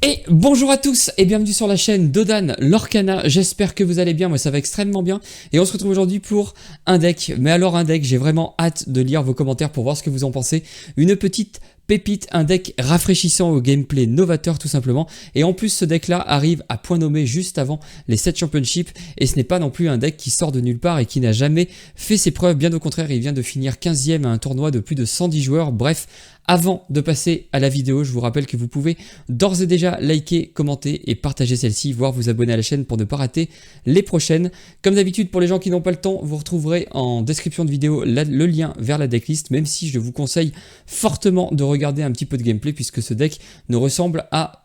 Et bonjour à tous et bienvenue sur la chaîne Dodan Lorcana, j'espère que vous allez bien, moi ça va extrêmement bien et on se retrouve aujourd'hui pour un deck, mais alors un deck, j'ai vraiment hâte de lire vos commentaires pour voir ce que vous en pensez, une petite pépite, un deck rafraîchissant au gameplay novateur tout simplement, et en plus ce deck là arrive à point nommé juste avant les 7 championships et ce n'est pas non plus un deck qui sort de nulle part et qui n'a jamais fait ses preuves, bien au contraire il vient de finir 15e à un tournoi de plus de 110 joueurs, bref. Avant de passer à la vidéo, je vous rappelle que vous pouvez d'ores et déjà liker, commenter et partager celle-ci, voire vous abonner à la chaîne pour ne pas rater les prochaines. Comme d'habitude, pour les gens qui n'ont pas le temps, vous retrouverez en description de vidéo le lien vers la decklist, même si je vous conseille fortement de regarder un petit peu de gameplay puisque ce deck ne ressemble à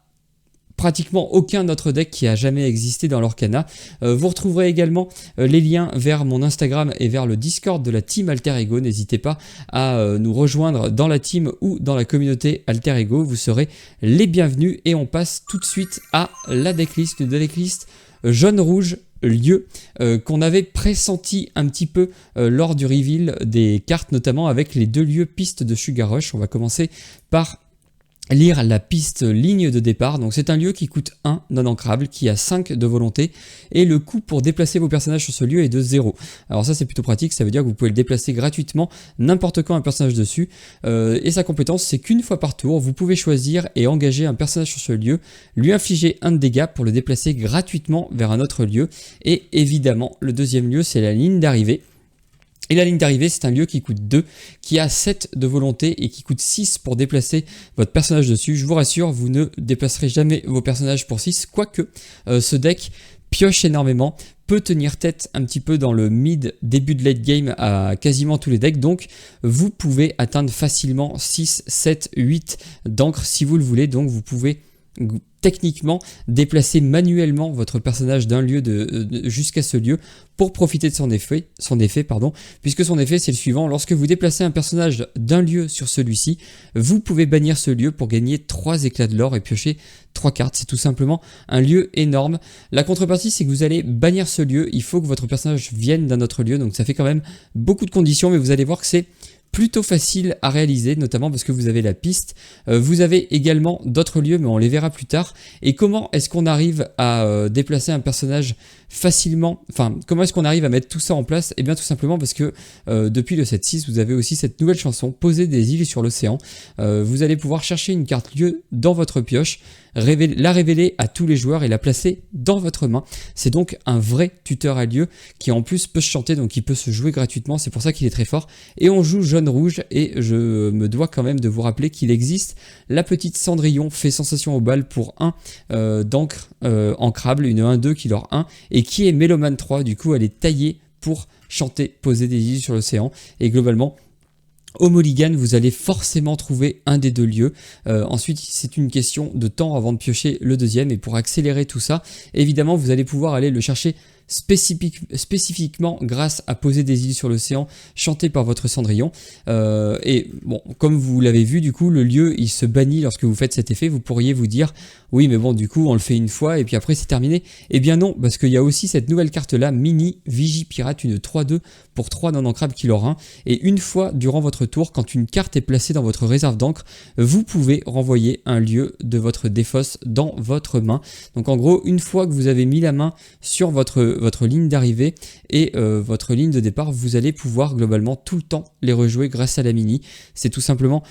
pratiquement aucun autre deck qui a jamais existé dans l'Orcana. Vous retrouverez également les liens vers mon Instagram et vers le Discord de la team Alter Ego. N'hésitez pas à nous rejoindre dans la team ou dans la communauté Alter Ego. Vous serez les bienvenus et on passe tout de suite à la decklist. Une decklist jaune-rouge lieu qu'on avait pressenti un petit peu lors du reveal des cartes, notamment avec les deux lieux pistes de Sugar Rush. On va commencer par lire la piste ligne de départ. Donc c'est un lieu qui coûte 1 non ancrable, qui a 5 de volonté et le coût pour déplacer vos personnages sur ce lieu est de 0. Alors ça c'est plutôt pratique, ça veut dire que vous pouvez le déplacer gratuitement n'importe quand un personnage dessus et sa compétence c'est qu'une fois par tour vous pouvez choisir et engager un personnage sur ce lieu, lui infliger 1 de dégâts pour le déplacer gratuitement vers un autre lieu et évidemment le deuxième lieu c'est la ligne d'arrivée. Et la ligne d'arrivée, c'est un lieu qui coûte 2, qui a 7 de volonté et qui coûte 6 pour déplacer votre personnage dessus. Je vous rassure, vous ne déplacerez jamais vos personnages pour 6, quoique ce deck pioche énormément, peut tenir tête un petit peu dans le mid, début de late game à quasiment tous les decks. Donc vous pouvez atteindre facilement 6, 7, 8 d'encre si vous le voulez. Donc vous pouvez techniquement déplacer manuellement votre personnage d'un lieu jusqu'à ce lieu pour profiter de son effet, puisque son effet c'est le suivant: lorsque vous déplacez un personnage d'un lieu sur celui-ci, vous pouvez bannir ce lieu pour gagner 3 éclats de l'or et piocher 3 cartes. C'est tout simplement un lieu énorme. La contrepartie c'est que vous allez bannir ce lieu, il faut que votre personnage vienne d'un autre lieu, donc ça fait quand même beaucoup de conditions, mais vous allez voir que c'est plutôt facile à réaliser, notamment parce que vous avez la piste, vous avez également d'autres lieux mais on les verra plus tard. Et comment est-ce qu'on arrive à déplacer un personnage facilement, enfin comment est-ce qu'on arrive à mettre tout ça en place? Et bien tout simplement parce que depuis le 7-6 vous avez aussi cette nouvelle chanson, Poser des îles sur l'océan. Vous allez pouvoir chercher une carte lieu dans votre pioche, la révéler à tous les joueurs et la placer dans votre main. C'est donc un vrai tuteur à lieu qui en plus peut se chanter, donc il peut se jouer gratuitement, c'est pour ça qu'il est très fort. Et on joue jaune-rouge et je me dois quand même de vous rappeler qu'il existe la petite Cendrillon, fait sensation au bal pour 1 d'encre ancrable, une 1-2 qui leur 1 et qui est Mélomane 3, du coup elle est taillée pour chanter Poser des îles sur l'océan. Et globalement au mulligan, vous allez forcément trouver un des deux lieux. Ensuite, c'est une question de temps avant de piocher le deuxième. Et pour accélérer tout ça, évidemment, vous allez pouvoir aller le chercher spécifiquement grâce à Poser des îles sur l'océan, chanté par votre Cendrillon. Et bon, comme vous l'avez vu, du coup, le lieu, il se bannit lorsque vous faites cet effet. Vous pourriez vous dire, oui, mais bon, du coup, on le fait une fois et puis après, c'est terminé. Eh bien non, parce qu'il y a aussi cette nouvelle carte-là, Mini Vigie Pirate, une 3-2 pour 3 non ancrables qui leur 1. Et une fois durant votre tour, quand une carte est placée dans votre réserve d'encre, vous pouvez renvoyer un lieu de votre défausse dans votre main. Donc en gros, une fois que vous avez mis la main sur votre ligne d'arrivée et votre ligne de départ, vous allez pouvoir globalement tout le temps les rejouer grâce à la mini. C'est tout simplement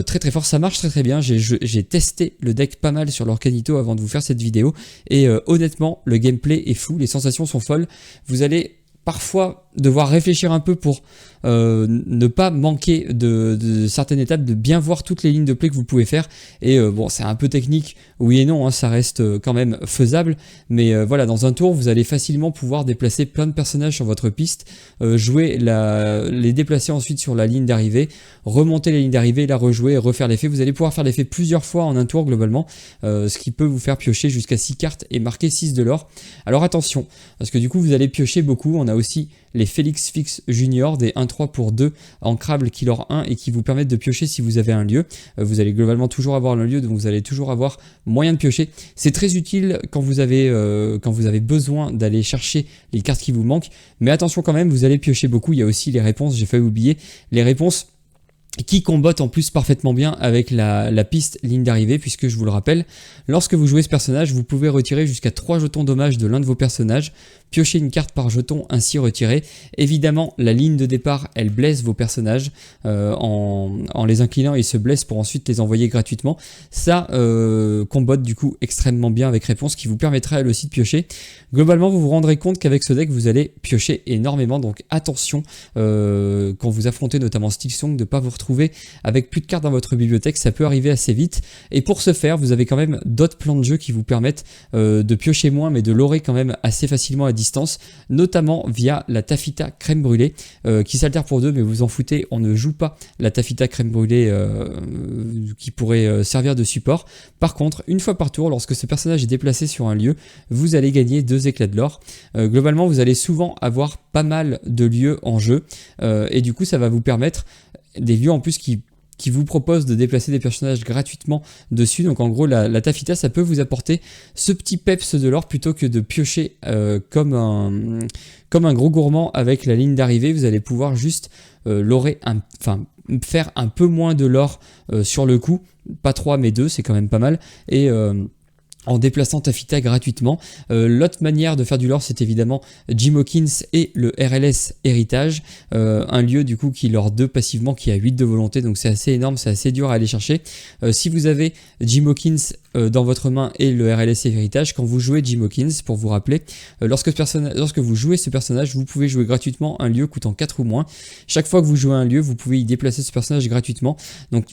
très très fort, ça marche très très bien. J'ai testé le deck pas mal sur l'Orcanito avant de vous faire cette vidéo et honnêtement le gameplay est fou, les sensations sont folles. Vous allez parfois devoir réfléchir un peu pour ne pas manquer de certaines étapes, de bien voir toutes les lignes de play que vous pouvez faire. Et bon, c'est un peu technique, oui et non, hein, ça reste quand même faisable. Mais voilà, dans un tour, vous allez facilement pouvoir déplacer plein de personnages sur votre piste, les déplacer ensuite sur la ligne d'arrivée, remonter la ligne d'arrivée, la rejouer et refaire l'effet. Vous allez pouvoir faire l'effet plusieurs fois en un tour globalement, ce qui peut vous faire piocher jusqu'à 6 cartes et marquer 6 de l'or. Alors attention, parce que du coup, vous allez piocher beaucoup. On a aussi les Félix Fix Junior, des 1-3 pour 2 ancrables qui leur 1 et qui vous permettent de piocher si vous avez un lieu. Vous allez globalement toujours avoir un lieu, donc vous allez toujours avoir moyen de piocher. C'est très utile quand vous avez besoin d'aller chercher les cartes qui vous manquent, mais attention quand même, vous allez piocher beaucoup. Il y a aussi les réponses, j'ai failli oublier, les réponses qui combotte en plus parfaitement bien avec la piste ligne d'arrivée, puisque je vous le rappelle, lorsque vous jouez ce personnage, vous pouvez retirer jusqu'à 3 jetons dommages de l'un de vos personnages, piocher une carte par jeton ainsi retiré. Évidemment, la ligne de départ, elle blesse vos personnages en les inclinant, ils se blessent pour ensuite les envoyer gratuitement. Ça combotte du coup extrêmement bien avec réponse, qui vous permettra elle aussi de piocher. Globalement, vous vous rendrez compte qu'avec ce deck, vous allez piocher énormément, donc attention quand vous affrontez notamment Silksong de ne pas vous retrouver avec plus de cartes dans votre bibliothèque, ça peut arriver assez vite. Et pour ce faire, vous avez quand même d'autres plans de jeu qui vous permettent de piocher moins, mais de lorer quand même assez facilement à distance, notamment via la Taffeta crème brûlée, qui s'altère pour 2, mais vous en foutez, on ne joue pas la Taffeta crème brûlée qui pourrait servir de support. Par contre, une fois par tour, lorsque ce personnage est déplacé sur un lieu, vous allez gagner 2 éclats de l'or. Globalement, vous allez souvent avoir pas mal de lieux en jeu, et du coup ça va vous permettre des lieux en plus qui vous proposent de déplacer des personnages gratuitement dessus. Donc en gros la Taffeta, ça peut vous apporter ce petit peps de l'or plutôt que de piocher comme un gros gourmand avec la ligne d'arrivée. Vous allez pouvoir juste faire un peu moins de l'or sur le coup, pas 3 mais 2, c'est quand même pas mal, et en déplaçant Taffeta gratuitement. L'autre manière de faire du lore, c'est évidemment Jim Hawkins et le RLS Héritage, un lieu du coup qui lore 2 passivement, qui a 8 de volonté, donc c'est assez énorme, c'est assez dur à aller chercher. Si vous avez Jim Hawkins dans votre main et le RLS Héritage, quand vous jouez Jim Hawkins, pour vous rappeler, lorsque vous jouez ce personnage, vous pouvez jouer gratuitement un lieu coûtant 4 ou moins. Chaque fois que vous jouez un lieu, vous pouvez y déplacer ce personnage gratuitement, donc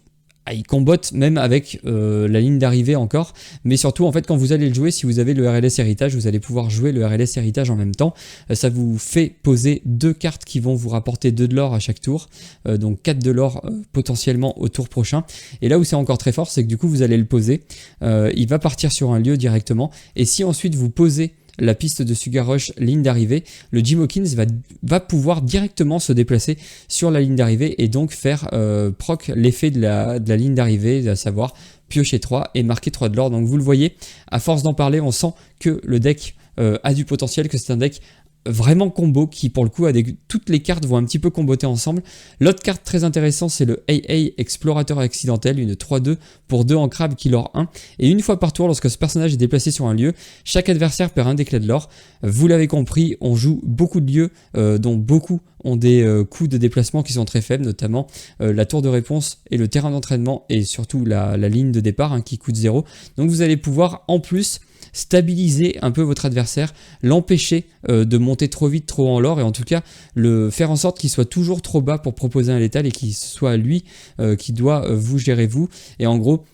il combotte même avec la ligne d'arrivée encore, mais surtout en fait quand vous allez le jouer, si vous avez le RLS Héritage, vous allez pouvoir jouer le RLS Héritage en même temps. Ça vous fait poser 2 cartes qui vont vous rapporter 2 de l'or à chaque tour, donc 4 de l'or potentiellement au tour prochain. Et là où c'est encore très fort, c'est que du coup vous allez le poser, il va partir sur un lieu directement, et si ensuite vous posez la piste de Sugar Rush ligne d'arrivée, le Jim Hawkins va pouvoir directement se déplacer sur la ligne d'arrivée et donc faire proc l'effet de la ligne d'arrivée, à savoir piocher 3 et marquer 3 de l'or. Donc vous le voyez, à force d'en parler, on sent que le deck a du potentiel, que c'est un deck vraiment combo qui pour le coup toutes les cartes vont un petit peu comboter ensemble. L'autre carte très intéressante, c'est le AA Explorateur Accidentel, une 3-2 pour 2 en crabe qui lore 1, et une fois par tour lorsque ce personnage est déplacé sur un lieu, chaque adversaire perd un d'éclat de l'or. Vous l'avez compris, on joue beaucoup de lieux dont beaucoup ont des coûts de déplacement qui sont très faibles, notamment la tour de réponse et le terrain d'entraînement, et surtout la ligne de départ qui coûte 0. Donc vous allez pouvoir en plus stabiliser un peu votre adversaire, l'empêcher de monter trop vite, trop en l'or, et en tout cas faire en sorte qu'il soit toujours trop bas pour proposer un létal, et qu'il soit lui qui doit vous gérer vous. Et en gros,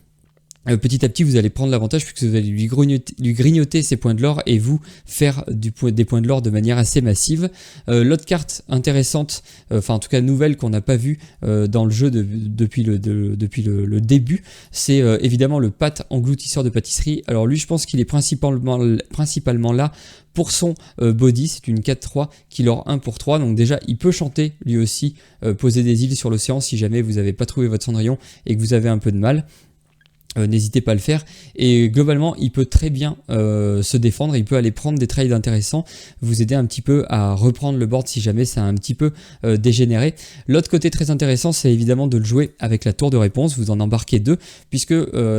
petit à petit vous allez prendre l'avantage puisque vous allez lui grignoter ses points de l'or et vous faire des points de l'or de manière assez massive. L'autre carte intéressante, enfin en tout cas nouvelle qu'on n'a pas vue dans le jeu depuis le début, c'est évidemment le Pat engloutisseur de pâtisserie. Alors lui je pense qu'il est principalement là pour son body, c'est une 4-3 qui lore 1 pour 3, donc déjà il peut chanter lui aussi, poser des îles sur l'océan si jamais vous n'avez pas trouvé votre Cendrillon et que vous avez un peu de mal. N'hésitez pas à le faire, et globalement il peut très bien se défendre, il peut aller prendre des trades intéressants, vous aider un petit peu à reprendre le board si jamais ça a un petit peu dégénéré. L'autre côté très intéressant, c'est évidemment de le jouer avec la tour de réponse, vous en embarquez 2, puisque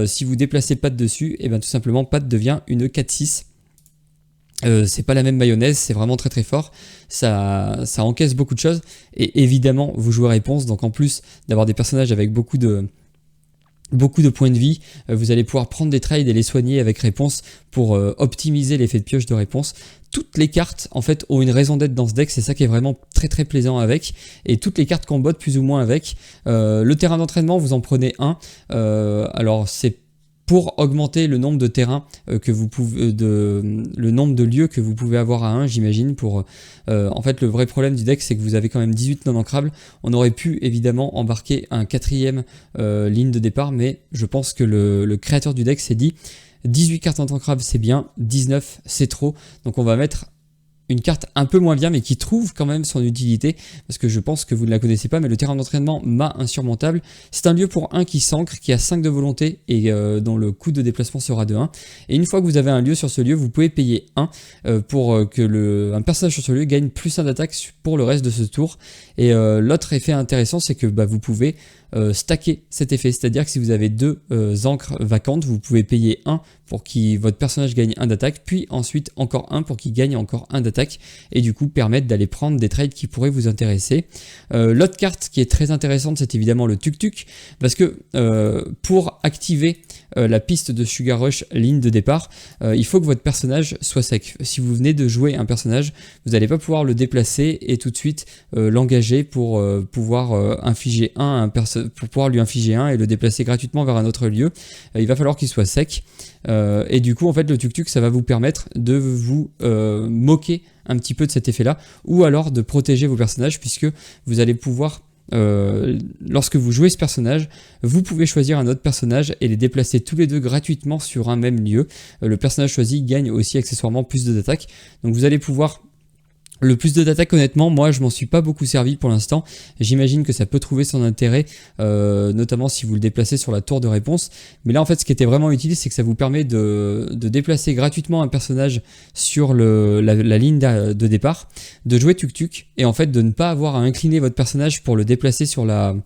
si vous déplacez Pat dessus, et bien tout simplement Pat devient une 4-6. C'est pas la même mayonnaise, c'est vraiment très très fort, ça encaisse beaucoup de choses, et évidemment vous jouez réponse, donc en plus d'avoir des personnages avec beaucoup de points de vie, vous allez pouvoir prendre des trades et les soigner avec réponse pour optimiser l'effet de pioche de réponse. Toutes les cartes en fait ont une raison d'être dans ce deck, c'est ça qui est vraiment très très plaisant avec, et toutes les cartes combotent plus ou moins avec. Le terrain d'entraînement, vous en prenez un, alors c'est pour augmenter le nombre de terrains que vous pouvez, le nombre de lieux que vous pouvez avoir à 1, j'imagine. En fait, le vrai problème du deck, c'est que vous avez quand même 18 non ancrables. On aurait pu évidemment embarquer un 4ème ligne de départ, mais je pense que le créateur du deck s'est dit 18 cartes non ancrables c'est bien, 19 c'est trop, donc on va mettre une carte un peu moins bien mais qui trouve quand même son utilité, parce que je pense que vous ne la connaissez pas, mais le terrain d'entraînement mât insurmontable, c'est un lieu pour 1 qui s'ancre, qui a 5 de volonté et dont le coût de déplacement sera de 1, et une fois que vous avez un lieu sur ce lieu, vous pouvez payer 1 pour que un personnage sur ce lieu gagne plus 1 d'attaque pour le reste de ce tour. Et l'autre effet intéressant, c'est que vous pouvez stacker cet effet, c'est-à-dire que si vous avez deux encres vacantes, vous pouvez payer un pour que votre personnage gagne un d'attaque, puis ensuite encore un pour qu'il gagne encore un d'attaque, et du coup permettre d'aller prendre des trades qui pourraient vous intéresser. L'autre carte qui est très intéressante, c'est évidemment le tuk-tuk, parce que pour activer la piste de Sugar Rush ligne de départ, il faut que votre personnage soit sec. Si vous venez de jouer un personnage, vous n'allez pas pouvoir le déplacer et tout de suite l'engager pour pouvoir infliger pour pouvoir lui infliger un et le déplacer gratuitement vers un autre lieu. Il va falloir qu'il soit sec. Et du coup, en fait, le tuk-tuk, ça va vous permettre de vous moquer un petit peu de cet effet-là, ou alors de protéger vos personnages, puisque vous allez pouvoir, lorsque vous jouez ce personnage, vous pouvez choisir un autre personnage et les déplacer tous les deux gratuitement sur un même lieu. Le personnage choisi gagne aussi accessoirement plus d'attaque. Donc vous allez pouvoir... Le plus d'attaque, honnêtement, moi je m'en suis pas beaucoup servi pour l'instant. J'imagine que ça peut trouver son intérêt, notamment si vous le déplacez sur la tour de réponse. Mais là en fait ce qui était vraiment utile, c'est que ça vous permet de déplacer gratuitement un personnage sur la ligne de départ, de jouer tuk-tuk, et en fait de ne pas avoir à incliner votre personnage pour le déplacer sur la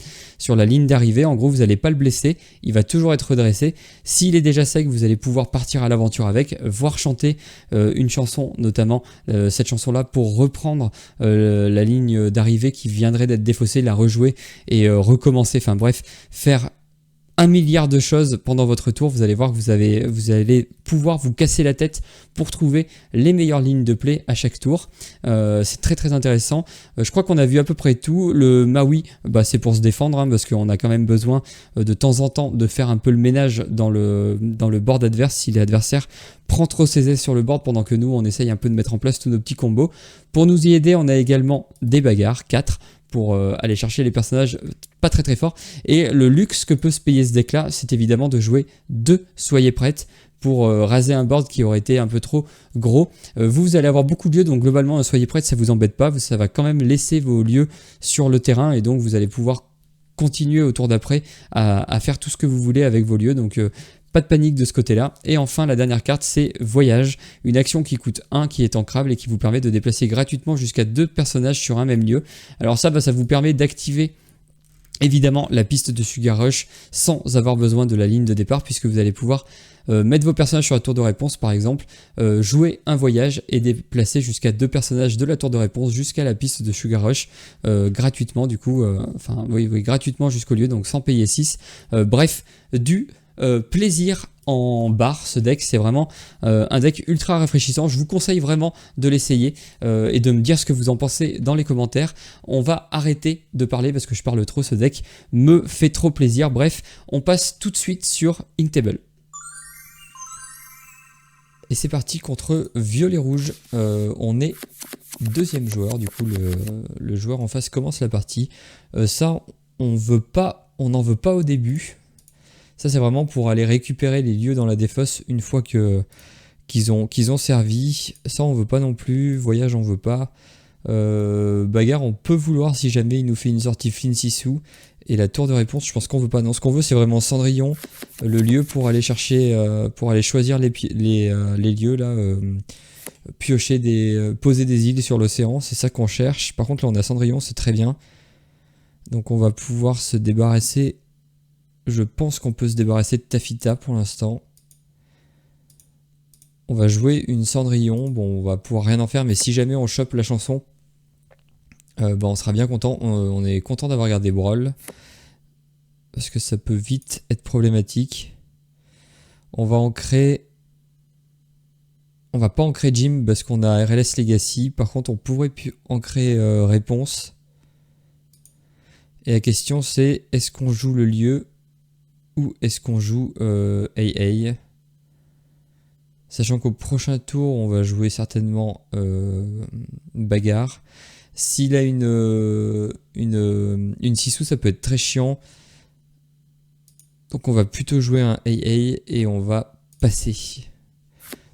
ligne d'arrivée. En gros vous n'allez pas le blesser, il va toujours être redressé. S'il est déjà sec, vous allez pouvoir partir à l'aventure avec, voire chanter une chanson, notamment cette chanson là pour reprendre la ligne d'arrivée qui viendrait d'être défaussée, la rejouer et recommencer, enfin bref, faire 1 milliard de choses pendant votre tour. Vous allez voir que vous allez pouvoir vous casser la tête pour trouver les meilleures lignes de play à chaque tour. C'est très très intéressant. Je crois qu'on a vu à peu près tout. Le Maui, c'est pour se défendre, parce qu'on a quand même besoin de temps en temps de faire un peu le ménage dans le board adverse si l'adversaire prend trop ses aises sur le board pendant que nous on essaye un peu de mettre en place tous nos petits combos. Pour nous y aider, on a également des bagarres, 4, pour aller chercher les personnages pas très très forts. Et le luxe que peut se payer ce deck là, c'est évidemment de jouer 2 Soyez prêtes pour raser un board qui aurait été un peu trop gros. Vous allez avoir beaucoup de lieux, donc globalement un Soyez prêtes, ça vous embête pas, ça va quand même laisser vos lieux sur le terrain, et donc vous allez pouvoir continuer au tour d'après à faire tout ce que vous voulez avec vos lieux, donc pas de panique de ce côté-là. Et enfin, la dernière carte, c'est Voyage, une action qui coûte 1, qui est ancrable et qui vous permet de déplacer gratuitement jusqu'à 2 personnages sur un même lieu. Alors ça vous permet d'activer évidemment la piste de Sugar Rush sans avoir besoin de la ligne de départ, puisque vous allez pouvoir mettre vos personnages sur la tour de réponse par exemple, jouer un voyage et déplacer jusqu'à 2 personnages de la tour de réponse jusqu'à la piste de Sugar Rush gratuitement du coup, gratuitement jusqu'au lieu, donc sans payer 6. Bref, du plaisir en barre. Ce deck, c'est vraiment un deck ultra rafraîchissant. Je vous conseille vraiment de l'essayer et de me dire ce que vous en pensez dans les commentaires. On va arrêter de parler parce que je parle trop, ce deck me fait trop plaisir. Bref, on passe tout de suite sur Inktable. Et c'est parti contre Violet Rouge. On est deuxième joueur, du coup le joueur en face commence la partie. Ça, on n'en veut pas au début. Ça, c'est vraiment pour aller récupérer les lieux dans la défausse une fois qu'ils ont servi. Ça, on veut pas non plus. Voyage, on veut pas. Bagarre, on peut vouloir si jamais il nous fait une sortie Flynn Sissou. Et la tour de réponse, je pense qu'on veut pas. Non, ce qu'on veut, c'est vraiment Cendrillon, le lieu pour aller chercher, pour aller choisir les lieux là, poser des îles sur l'océan. C'est ça qu'on cherche. Par contre, là, on a Cendrillon, c'est très bien. Donc, on va pouvoir se débarrasser. Je pense qu'on peut se débarrasser de Tafita pour l'instant. On va jouer une Cendrillon. Bon, on va pouvoir rien en faire, mais si jamais on chope la chanson, on sera bien content. On est content d'avoir gardé Brawl, parce que ça peut vite être problématique. On va pas ancrer Jim parce qu'on a RLS Legacy. Par contre, on pourrait ancrer Réponse. Et la question c'est, est-ce qu'on joue le lieu ou est-ce qu'on joue AA? Sachant qu'au prochain tour, on va jouer certainement Bagarre. S'il a une Sissou, ça peut être très chiant. Donc on va plutôt jouer un AA et on va passer.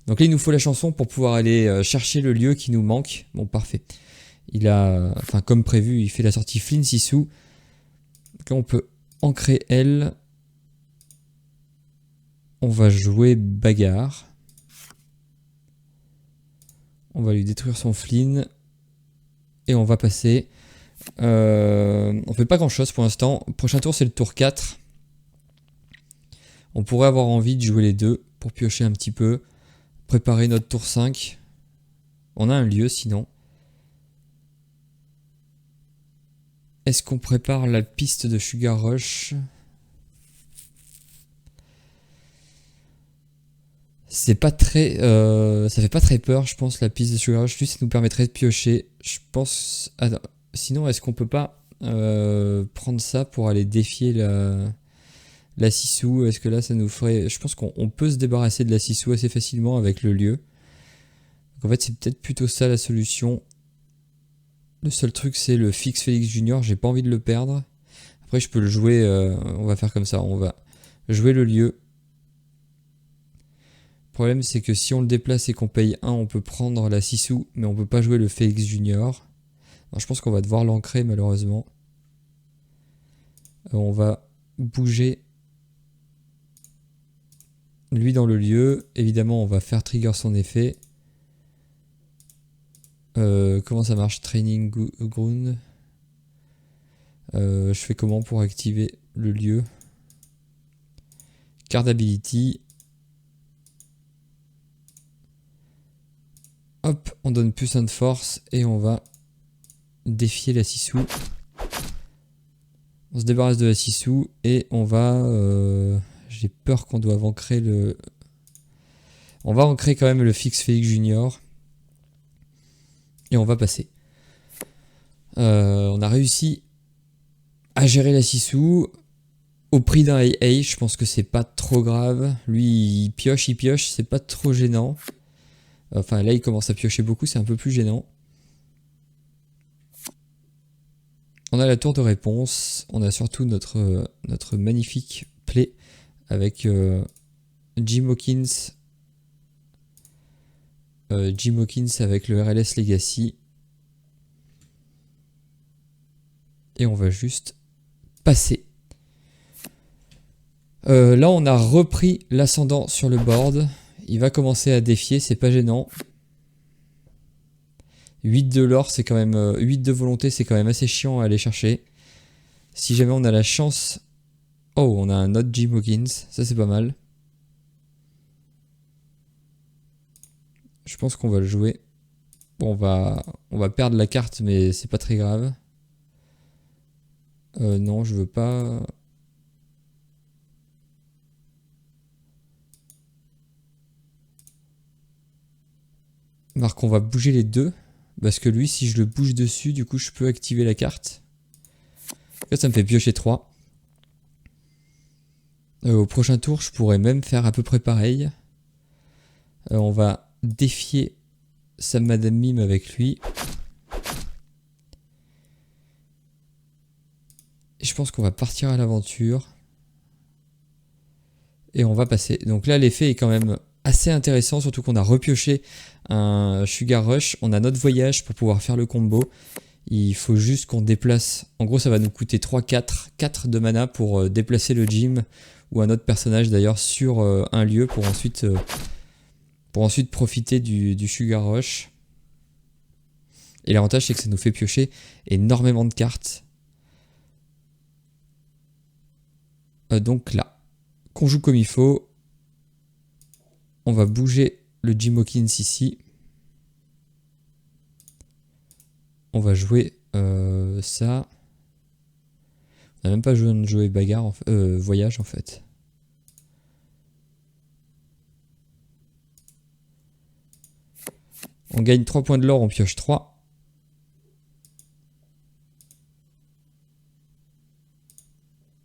Donc là, il nous faut la chanson pour pouvoir aller chercher le lieu qui nous manque. Bon, parfait. Comme prévu, il fait la sortie Flynn Sissou. Donc là, on peut ancrer L. On va jouer Bagarre. On va lui détruire son Flynn. Et on va passer. On fait pas grand chose pour l'instant. Prochain tour c'est le tour 4. On pourrait avoir envie de jouer les deux pour piocher un petit peu. Préparer notre tour 5. On a un lieu sinon. Est-ce qu'on prépare la piste de Sugar Rush? C'est pas très... ça fait pas très peur je pense la piste de Sugar Rush. Lui ça nous permettrait de piocher. Je pense... Ah, non. Sinon est-ce qu'on peut pas prendre ça pour aller défier la Sissou? Est-ce que là ça nous ferait... Je pense qu'on peut se débarrasser de la Sissou assez facilement avec le lieu. Donc en fait c'est peut-être plutôt ça la solution. Le seul truc c'est le fixe Félix Junior, j'ai pas envie de le perdre. Après je peux le jouer, on va faire comme ça, on va jouer le lieu. Le problème c'est que si on le déplace et qu'on paye 1, on peut prendre la Sissou, mais on peut pas jouer le Félix Junior. Alors, je pense qu'on va devoir l'ancrer malheureusement. On va bouger lui dans le lieu. Évidemment on va faire trigger son effet. Comment ça marche? Training ground. Je fais comment pour activer le lieu? Card ability. Hop, on donne plus 1 de force et on va défier la Sissou. On se débarrasse de la Sissou et on va... j'ai peur qu'on doive ancrer le... On va ancrer quand même le fixe Félix Junior. Et on va passer. On a réussi à gérer la Sissou au prix d'un AA. Je pense que c'est pas trop grave. Lui il pioche, c'est pas trop gênant. Enfin là il commence à piocher beaucoup, c'est un peu plus gênant. On a la tour de réponse. On a surtout notre magnifique play avec Jim Hawkins. Jim Hawkins avec le RLS Legacy. Et on va juste passer. Là on a repris l'ascendant sur le board. Il va commencer à défier, c'est pas gênant. 8 de l'or, c'est quand même... 8 de volonté, c'est quand même assez chiant à aller chercher. Si jamais on a la chance... Oh, on a un autre Jim Hawkins, ça c'est pas mal. Je pense qu'on va le jouer. Bon, on va perdre la carte, mais c'est pas très grave. Non, je veux pas... Marc, on va bouger les deux. Parce que lui, si je le bouge dessus, du coup, je peux activer la carte. Là, ça me fait piocher 3. Au prochain tour, je pourrais même faire à peu près pareil. On va défier sa Madame Mime avec lui. Et je pense qu'on va partir à l'aventure. Et on va passer. Donc là, l'effet est quand même assez intéressant, surtout qu'on a repioché un Sugar Rush. On a notre voyage pour pouvoir faire le combo. Il faut juste qu'on déplace... En gros, ça va nous coûter 4 de mana pour déplacer le gym ou un autre personnage d'ailleurs sur un lieu pour ensuite profiter du Sugar Rush. Et l'avantage, c'est que ça nous fait piocher énormément de cartes. Donc là, qu'on joue comme il faut. On va bouger le Jim Hawkins ici. On va jouer ça. On n'a même pas joué bagarre, voyage en fait. On gagne 3 points de l'or, on pioche 3.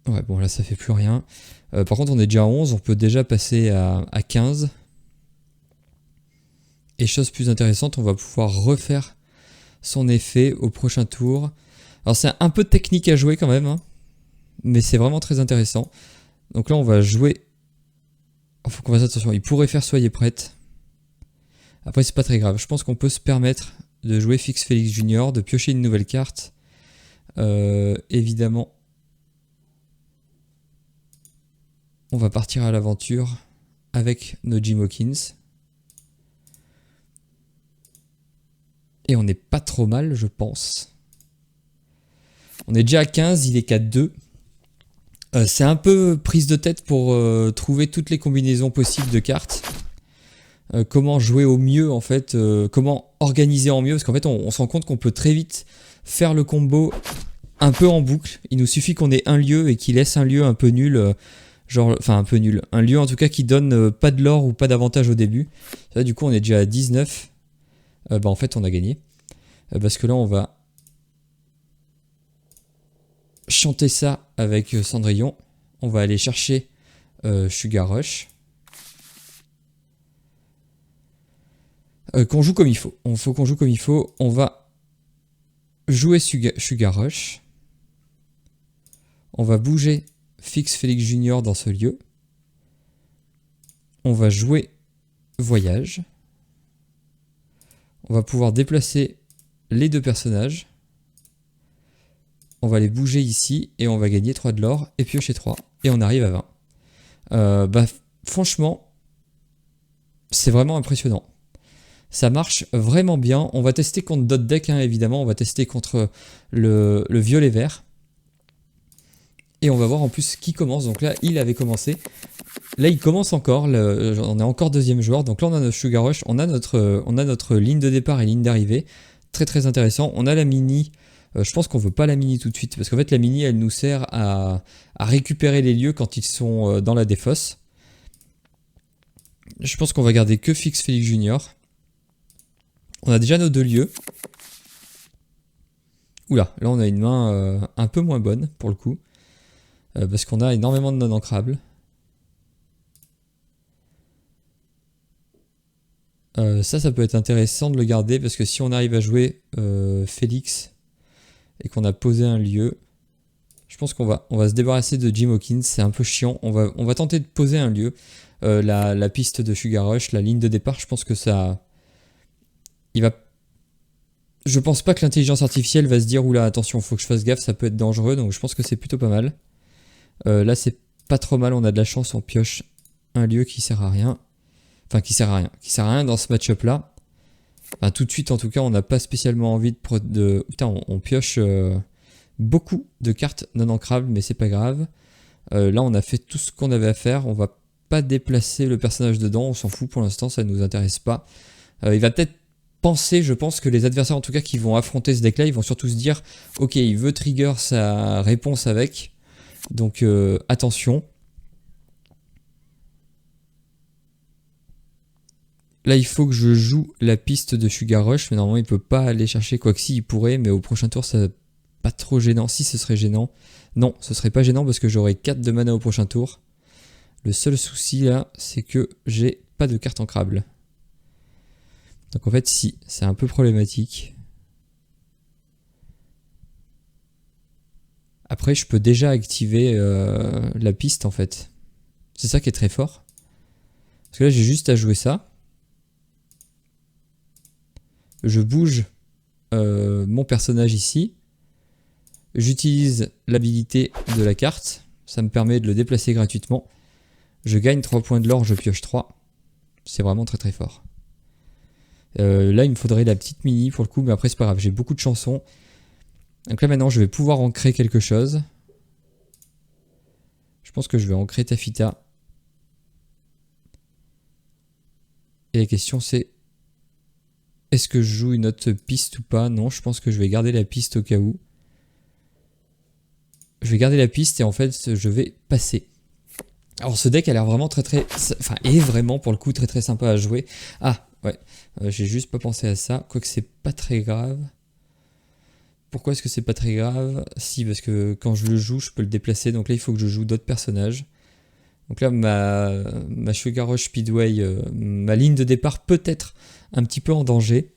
Ouais, bon là ça fait plus rien. Par contre on est déjà à 11, on peut déjà passer à 15. Et chose plus intéressante, on va pouvoir refaire son effet au prochain tour. Alors c'est un peu technique à jouer quand même, hein, mais c'est vraiment très intéressant. Donc là on va jouer... Il faut qu'on fasse attention, il pourrait faire soyez prête. Après c'est pas très grave, je pense qu'on peut se permettre de jouer Fix Félix Junior, de piocher une nouvelle carte. Évidemment, on va partir à l'aventure avec nos Jim Hawkins. Et on n'est pas trop mal, je pense. On est déjà à 15, il est qu'à 2. C'est un peu prise de tête pour trouver toutes les combinaisons possibles de cartes. Comment jouer au mieux en fait, comment organiser en mieux, parce qu'en fait on se rend compte qu'on peut très vite faire le combo un peu en boucle. Il nous suffit qu'on ait un lieu et qu'il laisse un lieu un peu nul, genre, enfin un peu nul, un lieu en tout cas qui donne pas de l'or ou pas d'avantage au début. Là du coup on est déjà à 19, en fait on a gagné, parce que là on va chanter ça avec Cendrillon, on va aller chercher Sugar Rush. Qu'on joue comme il faut. Il faut qu'on joue comme il faut. On va jouer Sugar Rush. On va bouger Fix Félix Junior dans ce lieu. On va jouer Voyage. On va pouvoir déplacer les deux personnages. On va les bouger ici et on va gagner 3 de l'or et piocher 3. Et on arrive à 20. Franchement, c'est vraiment impressionnant. Ça marche vraiment bien. On va tester contre d'autres decks, hein, évidemment. On va tester contre le violet vert. Et on va voir en plus qui commence. Donc là, il avait commencé. Là, il commence encore. On est encore deuxième joueur. Donc là, on a notre Sugar Rush. On a notre ligne de départ et ligne d'arrivée. Très très intéressant. On a la mini. Je pense qu'on veut pas la mini tout de suite. Parce qu'en fait, la mini, elle nous sert à récupérer les lieux quand ils sont dans la défausse. Je pense qu'on va garder que Fix Félix Junior. On a déjà nos 2 lieux. Oula, là on a une main un peu moins bonne pour le coup. Parce qu'on a énormément de non ancrables. Ça peut être intéressant de le garder parce que si on arrive à jouer Félix et qu'on a posé un lieu, je pense qu'on va se débarrasser de Jim Hawkins. C'est un peu chiant. On va tenter de poser un lieu. La piste de Sugar Rush, la ligne de départ, je pense que ça... Je pense pas que l'intelligence artificielle va se dire oula attention faut que je fasse gaffe, ça peut être dangereux, donc je pense que c'est plutôt pas mal. Là c'est pas trop mal, on a de la chance, on pioche un lieu qui sert à rien. Enfin qui sert à rien dans ce match-up là. Enfin, tout de suite en tout cas on n'a pas spécialement envie de... Putain on pioche beaucoup de cartes non ancrables mais c'est pas grave. Là on a fait tout ce qu'on avait à faire, on va pas déplacer le personnage dedans, on s'en fout pour l'instant, ça ne nous intéresse pas. Il va peut-être penser, je pense que les adversaires en tout cas qui vont affronter ce deck là, ils vont surtout se dire ok il veut trigger sa réponse avec, donc attention. Là il faut que je joue la piste de Sugar Rush, mais normalement il peut pas aller chercher, quoi que si il pourrait, mais au prochain tour ça pas trop gênant, si ce serait gênant. Non ce serait pas gênant parce que j'aurai 4 de mana au prochain tour. Le seul souci là c'est que j'ai pas de carte ancrable. Donc en fait si, c'est un peu problématique. Après je peux déjà activer la piste en fait. C'est ça qui est très fort. Parce que là j'ai juste à jouer ça. Je bouge mon personnage ici. J'utilise l'habilité de la carte. Ça me permet de le déplacer gratuitement. Je gagne 3 points de l'or, je pioche 3. C'est vraiment très très fort. Là il me faudrait la petite mini pour le coup, mais après c'est pas grave, j'ai beaucoup de chansons. Donc là maintenant je vais pouvoir ancrer quelque chose. Je pense que je vais ancrer Tafita. Et la question c'est, est-ce que je joue une autre piste ou pas? Non, je pense que je vais garder la piste au cas où. Je vais garder la piste et en fait je vais passer. Alors ce deck a l'air vraiment très très... Enfin est vraiment pour le coup très très sympa à jouer. Ah ouais, j'ai juste pas pensé à ça, quoique c'est pas très grave. Pourquoi est-ce que c'est pas très grave? Si, parce que quand je le joue, je peux le déplacer, donc là il faut que je joue d'autres personnages. Donc là ma Sugar Rush Speedway, ma ligne de départ peut être un petit peu en danger.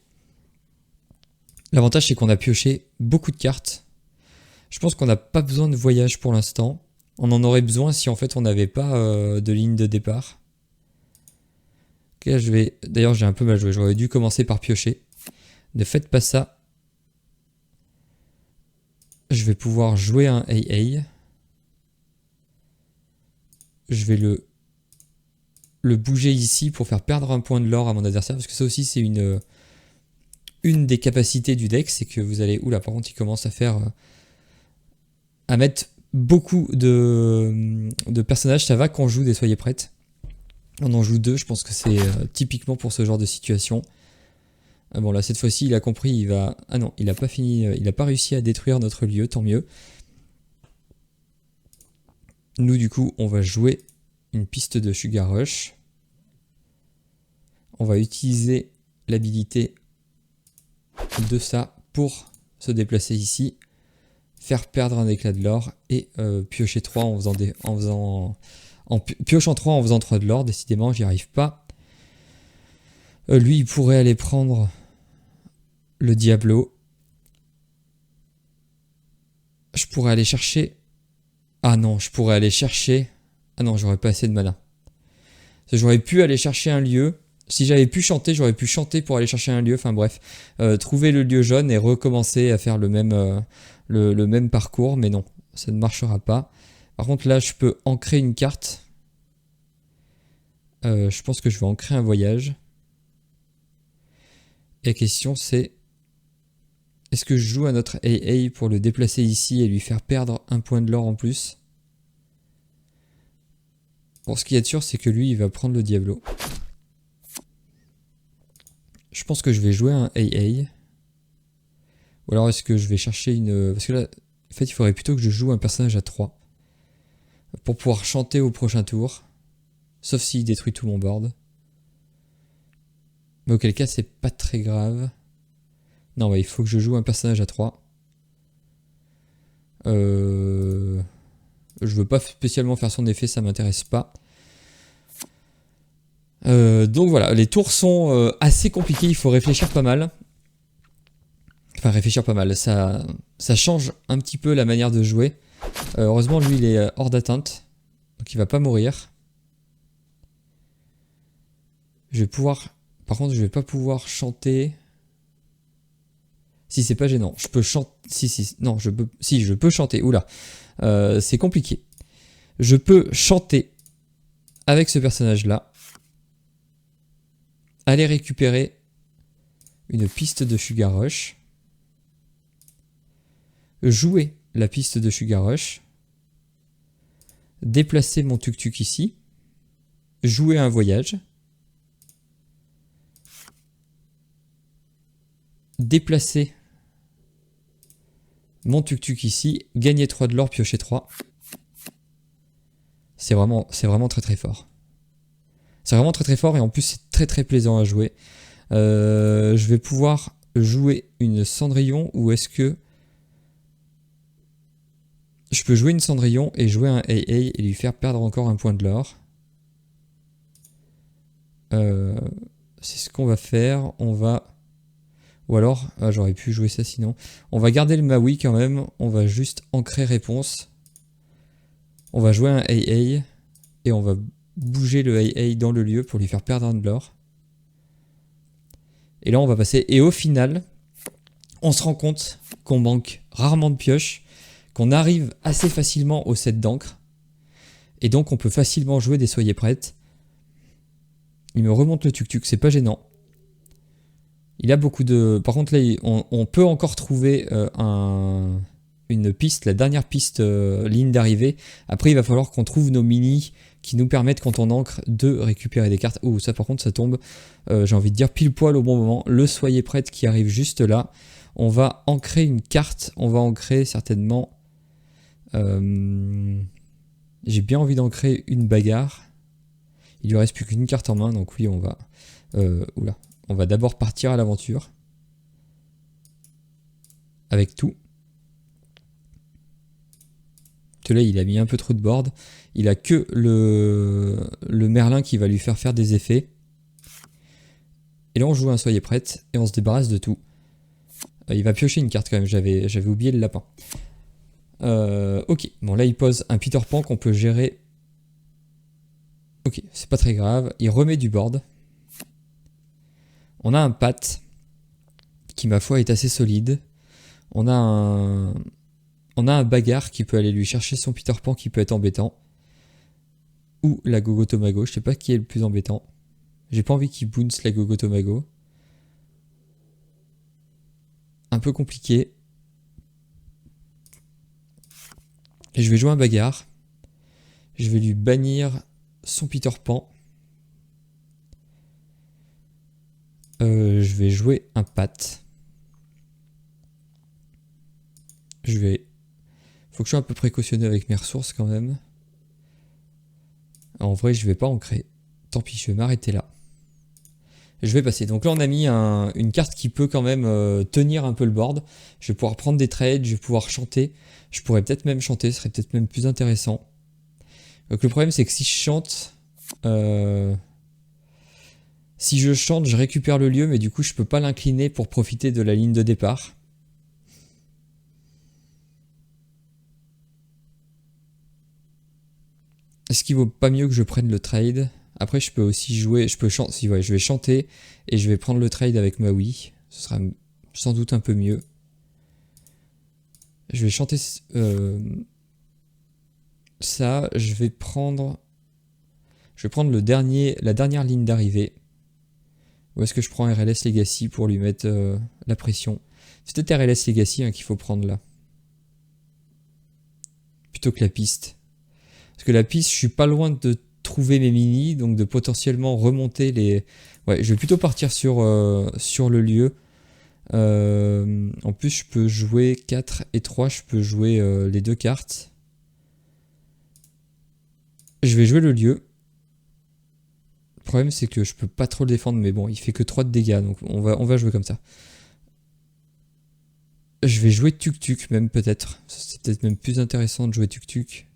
L'avantage c'est qu'on a pioché beaucoup de cartes. Je pense qu'on n'a pas besoin de voyage pour l'instant. On en aurait besoin si en fait on n'avait pas de ligne de départ. Ok, là, d'ailleurs j'ai un peu mal joué, j'aurais dû commencer par piocher. Ne faites pas ça. Je vais pouvoir jouer un AA. Je vais le bouger ici pour faire perdre un point de l'or à mon adversaire, parce que ça aussi c'est une des capacités du deck, c'est que vous allez... Oula, par contre il commence à faire à mettre beaucoup de personnages. Ça va quand on joue des soyez prêtes. On en joue 2, je pense que c'est typiquement pour ce genre de situation. Bon là cette fois-ci il a compris, il va... Ah non, il a pas fini, il a pas réussi à détruire notre lieu, tant mieux. Nous du coup on va jouer une piste de Sugar Rush. On va utiliser l'habilité de ça pour se déplacer ici, faire perdre un éclat de l'or et piocher 3 en faisant piochant 3 en faisant 3 de l'or. Décidément j'y arrive pas. Lui il pourrait aller prendre le Diablo. Je pourrais aller chercher... Ah non, je pourrais aller chercher... Ah non, j'aurais pas assez de mana. J'aurais pu aller chercher un lieu. Si j'avais pu chanter, j'aurais pu chanter pour aller chercher un lieu. Enfin bref, trouver le lieu jaune et recommencer à faire le même parcours. Mais non, ça ne marchera pas. Par contre là, je peux ancrer une carte. Je pense que je vais ancrer un voyage. Et la question c'est... Est-ce que je joue à notre AA pour le déplacer ici et lui faire perdre un point de l'or en plus? Bon, ce qu'il y a de sûr, c'est que lui, il va prendre le Diablo. Je pense que je vais jouer un AA. Ou alors est-ce que je vais chercher une... Parce que là, en fait, il faudrait plutôt que je joue un personnage à 3. Pour pouvoir chanter au prochain tour. Sauf s'il détruit tout mon board. Mais auquel cas, c'est pas très grave. Non, ouais, il faut que je joue un personnage à 3. Je veux pas spécialement faire son effet, ça m'intéresse pas. Donc voilà, les tours sont assez compliqués, il faut réfléchir pas mal. Enfin, réfléchir pas mal, ça change un petit peu la manière de jouer. Heureusement, lui, il est hors d'atteinte, donc il va pas mourir. Je vais pouvoir... Par contre, je vais pas pouvoir chanter... Si c'est pas gênant, je peux chanter... Si, non, je peux... Si, je peux chanter, oula. C'est compliqué. Je peux chanter avec ce personnage-là. Aller récupérer une piste de Sugar Rush. Jouer la piste de Sugar Rush. Déplacer mon tuk-tuk ici. Jouer un voyage. Déplacer mon tuk-tuk ici, gagner 3 de l'or, piocher 3. C'est vraiment très très fort. C'est vraiment très très fort et en plus c'est très très plaisant à jouer. Je vais pouvoir jouer une Cendrillon ou est-ce que... Je peux jouer une Cendrillon et jouer un AA et lui faire perdre encore un point de l'or. C'est ce qu'on va faire. On va... Ou alors, j'aurais pu jouer ça sinon. On va garder le Maui quand même. On va juste ancrer réponse. On va jouer un AA. Et on va bouger le AA dans le lieu pour lui faire perdre un de l'or. Et là, on va passer. Et au final, on se rend compte qu'on manque rarement de pioches. Qu'on arrive assez facilement au set d'encre. Et donc, on peut facilement jouer des soyez prêtes. Il me remonte le tuk-tuk, c'est pas gênant. Il a beaucoup de... Par contre, là, on peut encore trouver une piste, la dernière piste ligne d'arrivée. Après, il va falloir qu'on trouve nos minis qui nous permettent, quand on ancre, de récupérer des cartes. Oh, ça par contre, ça tombe, j'ai envie de dire, pile poil au bon moment. Le soyez prête qui arrive juste là. On va ancrer une carte. On va ancrer certainement... J'ai bien envie d'ancrer une bagarre. Il lui reste plus qu'une carte en main, donc oui, on va... Oula. On va d'abord partir à l'aventure. Avec tout. Là, il a mis un peu trop de board. Il a que le Merlin qui va lui faire des effets. Et là, on joue un soyez prête et on se débarrasse de tout. Il va piocher une carte quand même. J'avais oublié le lapin. Ok. Bon, là, il pose un Peter Pan qu'on peut gérer. Ok, c'est pas très grave. Il remet du board. On a un Pat qui, ma foi, est assez solide. On a un bagarre qui peut aller lui chercher son Peter Pan qui peut être embêtant. Ou la Gogo Tomago, je sais pas qui est le plus embêtant. J'ai pas envie qu'il bounce la Gogo Tomago. Un peu compliqué. Et je vais jouer un bagarre. Je vais lui bannir son Peter Pan. Je vais jouer un Pat. Faut que je sois un peu précautionneux avec mes ressources quand même. En vrai, je vais pas ancrer. Tant pis, je vais m'arrêter là. Je vais passer. Donc là, on a mis une carte qui peut quand même tenir un peu le board. Je vais pouvoir prendre des trades, je vais pouvoir chanter. Je pourrais peut-être même chanter, ce serait peut-être même plus intéressant. Donc le problème, c'est que si je chante... si je chante, je récupère le lieu, mais du coup, je peux pas l'incliner pour profiter de la ligne de départ. Est-ce qu'il vaut pas mieux que je prenne le trade? Après, je peux aussi jouer, je peux chanter, si, ouais, je vais chanter et je vais prendre le trade avec Maui. Ce sera sans doute un peu mieux. Je vais chanter ça, je vais prendre la dernière ligne d'arrivée. Ou est-ce que je prends RLS Legacy pour lui mettre la pression? C'est peut-être RLS Legacy qu'il faut prendre là. Plutôt que la piste. Parce que la piste, je suis pas loin de trouver mes mini, donc de potentiellement remonter les... Ouais, je vais plutôt partir sur le lieu. En plus, je peux jouer 4 et 3, je peux jouer les deux cartes. Je vais jouer le lieu. Le problème, c'est que je peux pas trop le défendre, mais bon, il fait que 3 de dégâts, donc on va jouer comme ça. Je vais jouer Tuk-Tuk, même peut-être. C'est peut-être même plus intéressant de jouer Tuk-Tuk.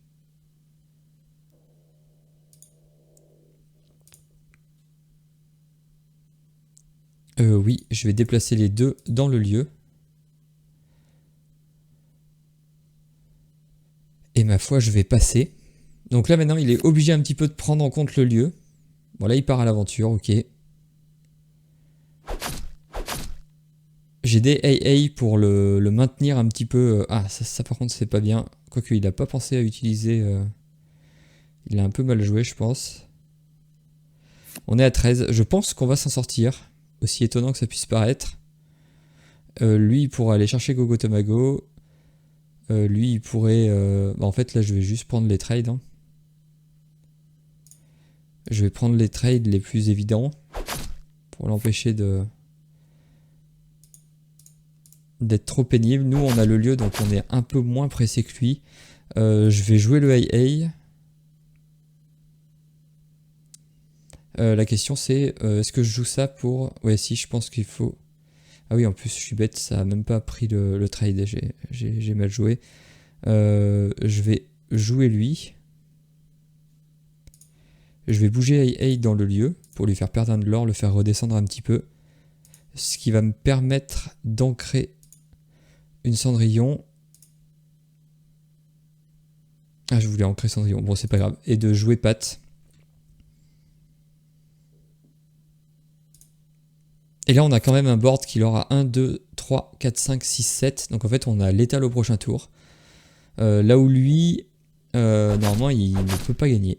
Oui, je vais déplacer les deux dans le lieu. Et ma foi, je vais passer. Donc là, maintenant, il est obligé un petit peu de prendre en compte le lieu. Bon, là, il part à l'aventure, ok. J'ai des AA pour le maintenir un petit peu... Ah, ça par contre, c'est pas bien. Quoique, il n'a pas pensé à utiliser... Il a un peu mal joué, je pense. On est à 13. Je pense qu'on va s'en sortir. Aussi étonnant que ça puisse paraître. Lui, il pourra aller chercher Gogo Tomago. Lui, il pourrait... en fait, là, je vais juste prendre les trades. Hein. Je vais prendre les trades les plus évidents. Pour l'empêcher d'être trop pénible. Nous, on a le lieu, donc on est un peu moins pressé que lui. Je vais jouer le AA. La question c'est, est-ce que je joue ça pour... Ouais, si, je pense qu'il faut... Ah oui, en plus, je suis bête, ça a même pas pris le trade, j'ai mal joué. Je vais jouer lui. Je vais bouger AA dans le lieu pour lui faire perdre un de l'or, le faire redescendre un petit peu. Ce qui va me permettre d'ancrer une Cendrillon. Ah, je voulais ancrer Cendrillon, bon, c'est pas grave. Et de jouer Pat. Et là, on a quand même un board qui aura 1, 2, 3, 4, 5, 6, 7. Donc en fait, on a l'étal au prochain tour. Là où lui, normalement, il ne peut pas gagner.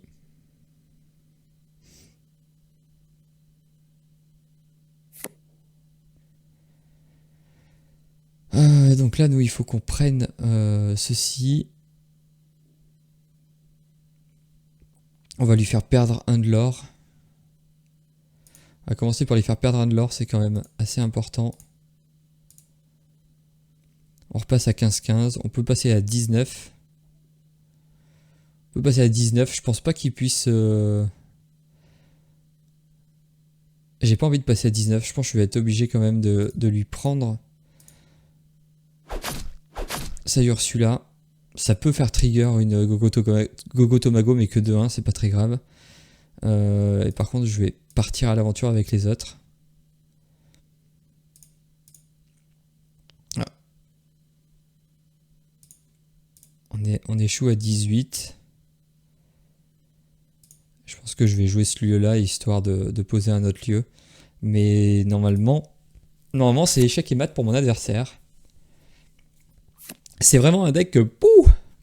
Donc là, nous, il faut qu'on prenne ceci. On va lui faire perdre un de l'or. On va commencer par lui faire perdre un de l'or, c'est quand même assez important. On repasse à 15-15. On peut passer à 19. On peut passer à 19. Je pense pas qu'il puisse... J'ai pas envie de passer à 19. Je pense que je vais être obligé quand même de lui prendre sa Ursula. Ça peut faire trigger une Gogo Tomago, mais que de 1, c'est pas très grave. Et par contre, je vais partir à l'aventure avec les autres. Ah. On échoue à 18. Je pense que je vais jouer ce lieu-là, histoire de poser un autre lieu. Mais normalement c'est échec et mat pour mon adversaire. C'est vraiment un deck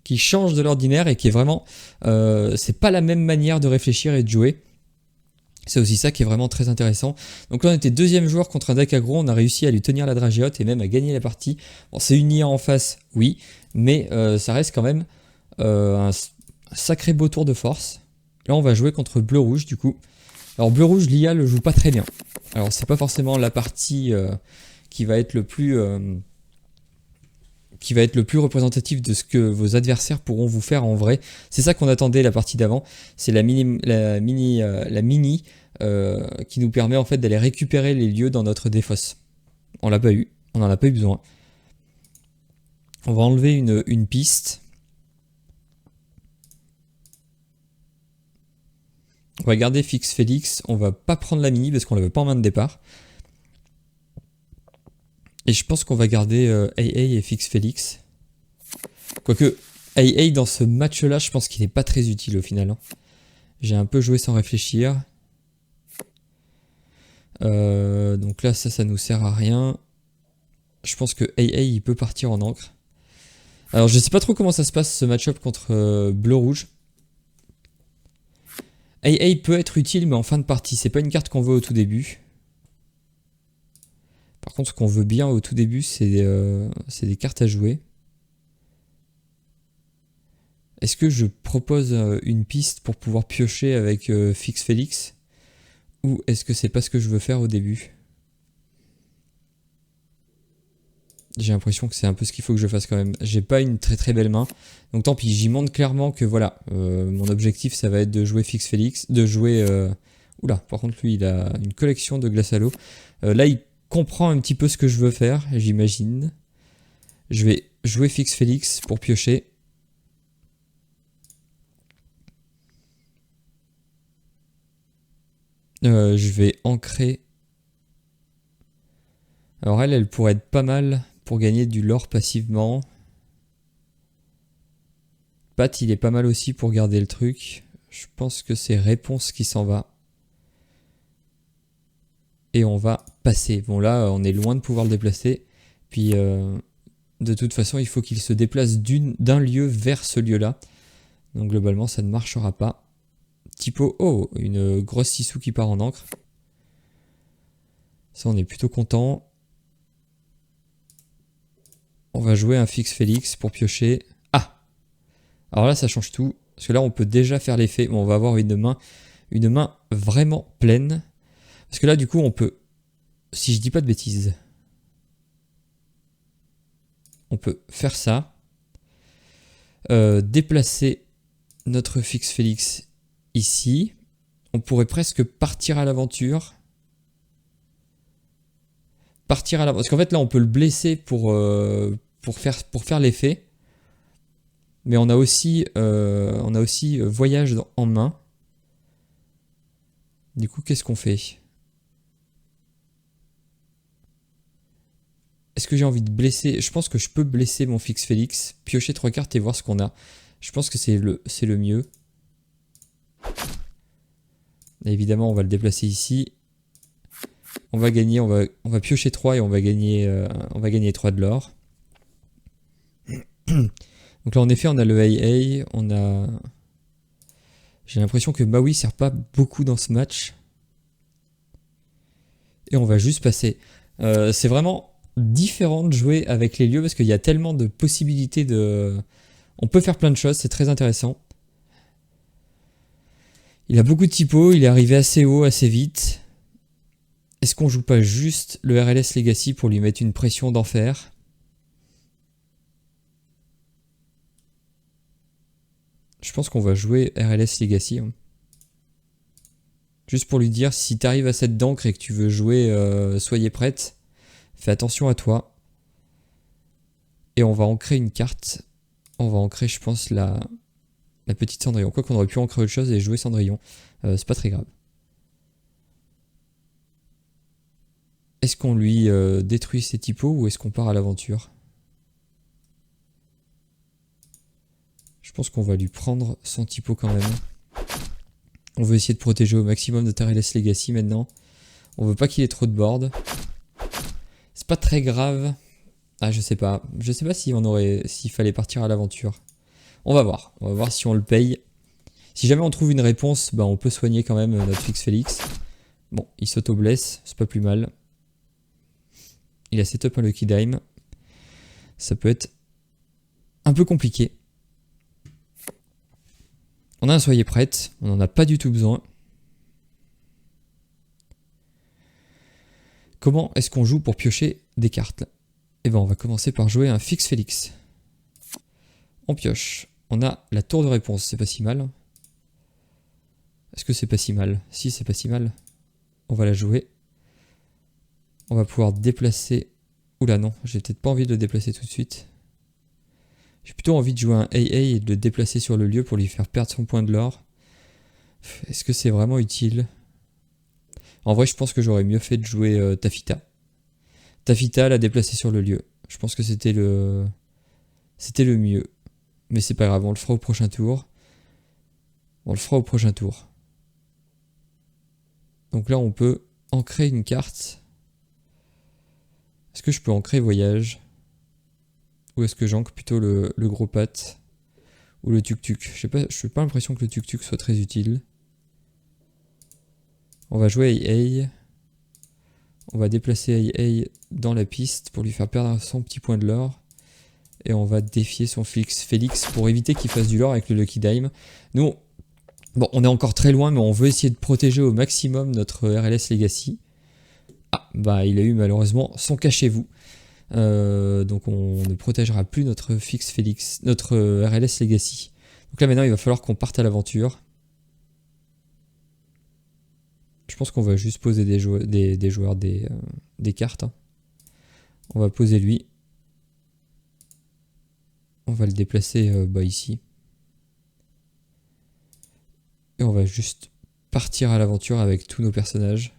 qui change de l'ordinaire et qui est vraiment... c'est pas la même manière de réfléchir et de jouer. C'est aussi ça qui est vraiment très intéressant. Donc là, on était deuxième joueur contre un deck aggro. On a réussi à lui tenir la dragéote et même à gagner la partie. Bon, c'est une IA en face, oui. Mais ça reste quand même Un sacré beau tour de force. Là on va jouer contre bleu-rouge du coup. Alors bleu-rouge, l'IA le joue pas très bien. Alors c'est pas forcément la partie qui va être le plus représentatif de ce que vos adversaires pourront vous faire en vrai. C'est ça qu'on attendait la partie d'avant. C'est la mini qui nous permet en fait d'aller récupérer les lieux dans notre défausse. On l'a pas eu, on n'en a pas eu besoin. On va enlever une piste. On va garder Fix Félix. On va pas prendre la mini parce qu'on l'avait pas en main de départ. Et je pense qu'on va garder AA et Fix Félix. Quoique AA dans ce match-là, je pense qu'il n'est pas très utile au final. Hein. J'ai un peu joué sans réfléchir. Donc là, ça nous sert à rien. Je pense que AA il peut partir en encre. Alors je sais pas trop comment ça se passe ce match-up contre bleu-rouge. AA peut être utile mais en fin de partie. C'est pas une carte qu'on veut au tout début. Par contre, ce qu'on veut bien au tout début, c'est des cartes à jouer. Est-ce que je propose une piste pour pouvoir piocher avec Fix Félix? Ou est-ce que c'est pas ce que je veux faire au début? J'ai l'impression que c'est un peu ce qu'il faut que je fasse quand même. J'ai pas une très très belle main. Donc tant pis, j'y montre clairement que voilà, mon objectif ça va être de jouer Fix Félix, de jouer... Oula, par contre lui il a une collection de glace à l'eau. Là il comprend un petit peu ce que je veux faire, j'imagine. Je vais jouer Fix Félix pour piocher. Je vais ancrer. Alors elle pourrait être pas mal pour gagner du lore passivement. Pat, il est pas mal aussi pour garder le truc. Je pense que c'est Réponse qui s'en va. Et on va passer. Bon là, on est loin de pouvoir le déplacer. Puis de toute façon, il faut qu'il se déplace d'un lieu vers ce lieu-là. Donc globalement, ça ne marchera pas. Typo, oh, une grosse Sissou qui part en encre. Ça, on est plutôt content. On va jouer un Fix Félix pour piocher. Ah! Alors là, ça change tout. Parce que là, on peut déjà faire l'effet. Bon, on va avoir une main vraiment pleine. Parce que là, du coup, on peut... Si je dis pas de bêtises... On peut faire ça. Déplacer notre Fix Félix ici. On pourrait presque partir à l'aventure. Parce qu'en fait, là, on peut le blesser pour faire l'effet. Mais on a aussi voyage en main. Du coup, qu'est-ce qu'on fait? Est-ce que j'ai envie de blesser? Je pense que je peux blesser mon Fix Félix, piocher 3 cartes et voir ce qu'on a. Je pense que c'est le mieux. Et évidemment, on va le déplacer ici. On va gagner, on va piocher 3 et on va gagner 3 de l'or. Donc là, en effet, on a le AA, on a... J'ai l'impression que Maui sert pas beaucoup dans ce match. Et on va juste passer. C'est vraiment différent de jouer avec les lieux parce qu'il y a tellement de possibilités de... On peut faire plein de choses, c'est très intéressant. Il a beaucoup de typos, il est arrivé assez haut, assez vite. Est-ce qu'on joue pas juste le RLS Legacy pour lui mettre une pression d'enfer? Je pense qu'on va jouer RLS Legacy. Hein. Juste pour lui dire, si t'arrives à cette d'encre et que tu veux jouer Soyez prête, fais attention à toi. Et on va ancrer une carte. On va ancrer, je pense, la petite Cendrillon. Quoi qu'on aurait pu ancrer autre chose et jouer Cendrillon. C'est pas très grave. Est-ce qu'on lui détruit ses typos ou est-ce qu'on part à l'aventure? Je pense qu'on va lui prendre son typo quand même. On veut essayer de protéger au maximum notre RLS Legacy maintenant. On veut pas qu'il ait trop de board. C'est pas très grave. Ah, je sais pas. Je sais pas s'il fallait partir à l'aventure. On va voir. On va voir si on le paye. Si jamais on trouve une réponse, bah on peut soigner quand même notre Fix Félix. Bon, il s'auto-blesse. C'est pas plus mal. Il a setup un Lucky Dime. Ça peut être un peu compliqué. On a un soyez prête, on n'en a pas du tout besoin. Comment est-ce qu'on joue pour piocher des cartes là? Eh ben on va commencer par jouer un fixe Félix. On pioche. On a la tour de réponse, c'est pas si mal. Est-ce que c'est pas si mal? Si, c'est pas si mal. On va la jouer. On va pouvoir déplacer... Oula non, j'ai peut-être pas envie de le déplacer tout de suite. J'ai plutôt envie de jouer un AA et de le déplacer sur le lieu pour lui faire perdre son point de l'or. Est-ce que c'est vraiment utile? En vrai, je pense que j'aurais mieux fait de jouer Tafita. Tafita, la déplacer sur le lieu. Je pense que c'était le mieux. Mais c'est pas grave, on le fera au prochain tour. Donc là, on peut ancrer une carte. Est-ce que je peux ancrer voyage? Ou est-ce que j'ancre plutôt le gros pat? Ou le tuk-tuk? Je n'ai pas l'impression que le tuk-tuk soit très utile. On va jouer AA. On va déplacer AA dans la piste pour lui faire perdre son petit point de l'or. Et on va défier son Félix pour éviter qu'il fasse du lore avec le Lucky Dime. Nous, bon, on est encore très loin, mais on veut essayer de protéger au maximum notre RLS Legacy. Ah, bah il a eu malheureusement son cachez-vous. Donc on ne protégera plus notre fixe Félix, notre RLS Legacy. Donc là maintenant il va falloir qu'on parte à l'aventure. Je pense qu'on va juste poser des joueurs des cartes. Hein. On va poser lui. On va le déplacer ici. Et on va juste partir à l'aventure avec tous nos personnages.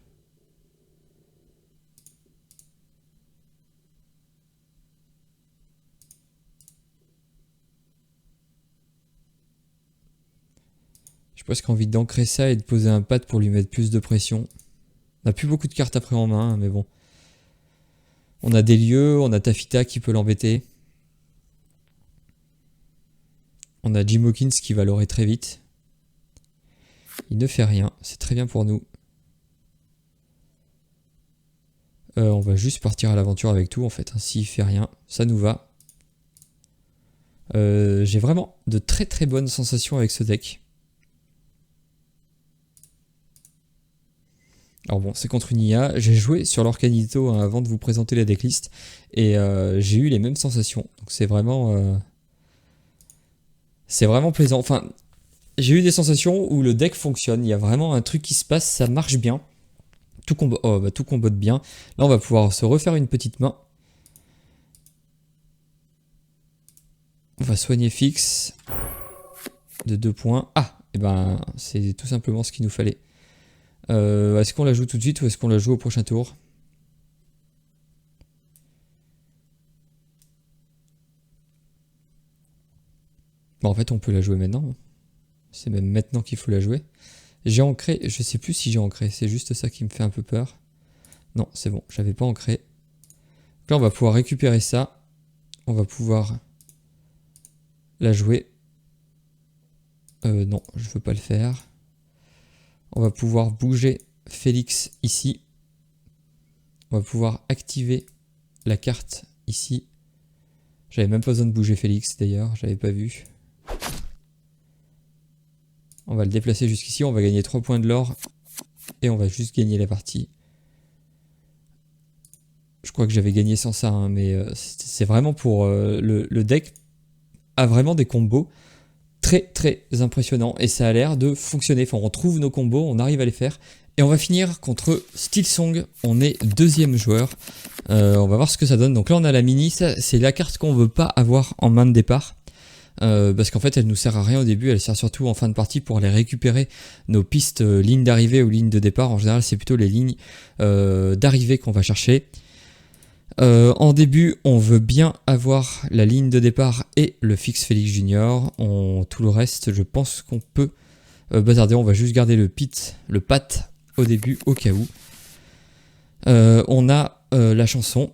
J'ai presque envie d'ancrer ça et de poser un pad pour lui mettre plus de pression. On n'a plus beaucoup de cartes après en main, mais bon. On a des lieux, on a Tafita qui peut l'embêter. On a Jim Hawkins qui va l'aurer très vite. Il ne fait rien, c'est très bien pour nous. On va juste partir à l'aventure avec tout en fait. S'il fait rien, ça nous va. J'ai vraiment de très très bonnes sensations avec ce deck. Alors bon, c'est contre une IA. J'ai joué sur l'Orcanito avant de vous présenter la decklist. Et j'ai eu les mêmes sensations. Donc c'est vraiment plaisant. Enfin, j'ai eu des sensations où le deck fonctionne. Il y a vraiment un truc qui se passe, ça marche bien. Tout combote bien. Là, on va pouvoir se refaire une petite main. On va soigner fixe de 2 points. Ah, et ben c'est tout simplement ce qu'il nous fallait. Est-ce qu'on la joue tout de suite ou est-ce qu'on la joue au prochain tour? Bon, en fait, on peut la jouer maintenant. C'est même maintenant qu'il faut la jouer. J'ai ancré, je sais plus si j'ai ancré, c'est juste ça qui me fait un peu peur. Non, c'est bon, j'avais pas ancré. Donc là, on va pouvoir récupérer ça. On va pouvoir la jouer. Non, je veux pas le faire. On va pouvoir bouger Félix ici. On va pouvoir activer la carte ici. J'avais même pas besoin de bouger Félix d'ailleurs, j'avais pas vu. On va le déplacer jusqu'ici, on va gagner 3 points de l'or. Et on va juste gagner la partie. Je crois que j'avais gagné sans ça, hein, mais c'est vraiment pour... le deck a vraiment des combos très très impressionnants. Et ça a l'air de fonctionner. Enfin, on trouve nos combos, on arrive à les faire. Et on va finir contre Steelsong. On est deuxième joueur. On va voir ce que ça donne. Donc là, on a la mini. C'est la carte qu'on veut pas avoir en main de départ. Parce qu'en fait elle nous sert à rien au début, elle sert surtout en fin de partie pour aller récupérer nos pistes lignes d'arrivée ou lignes de départ. En général c'est plutôt les lignes d'arrivée qu'on va chercher. En début on veut bien avoir la ligne de départ et le fixe Félix Junior. Tout le reste je pense qu'on peut bazarder, on va juste garder le pat au début au cas où. On a la chanson.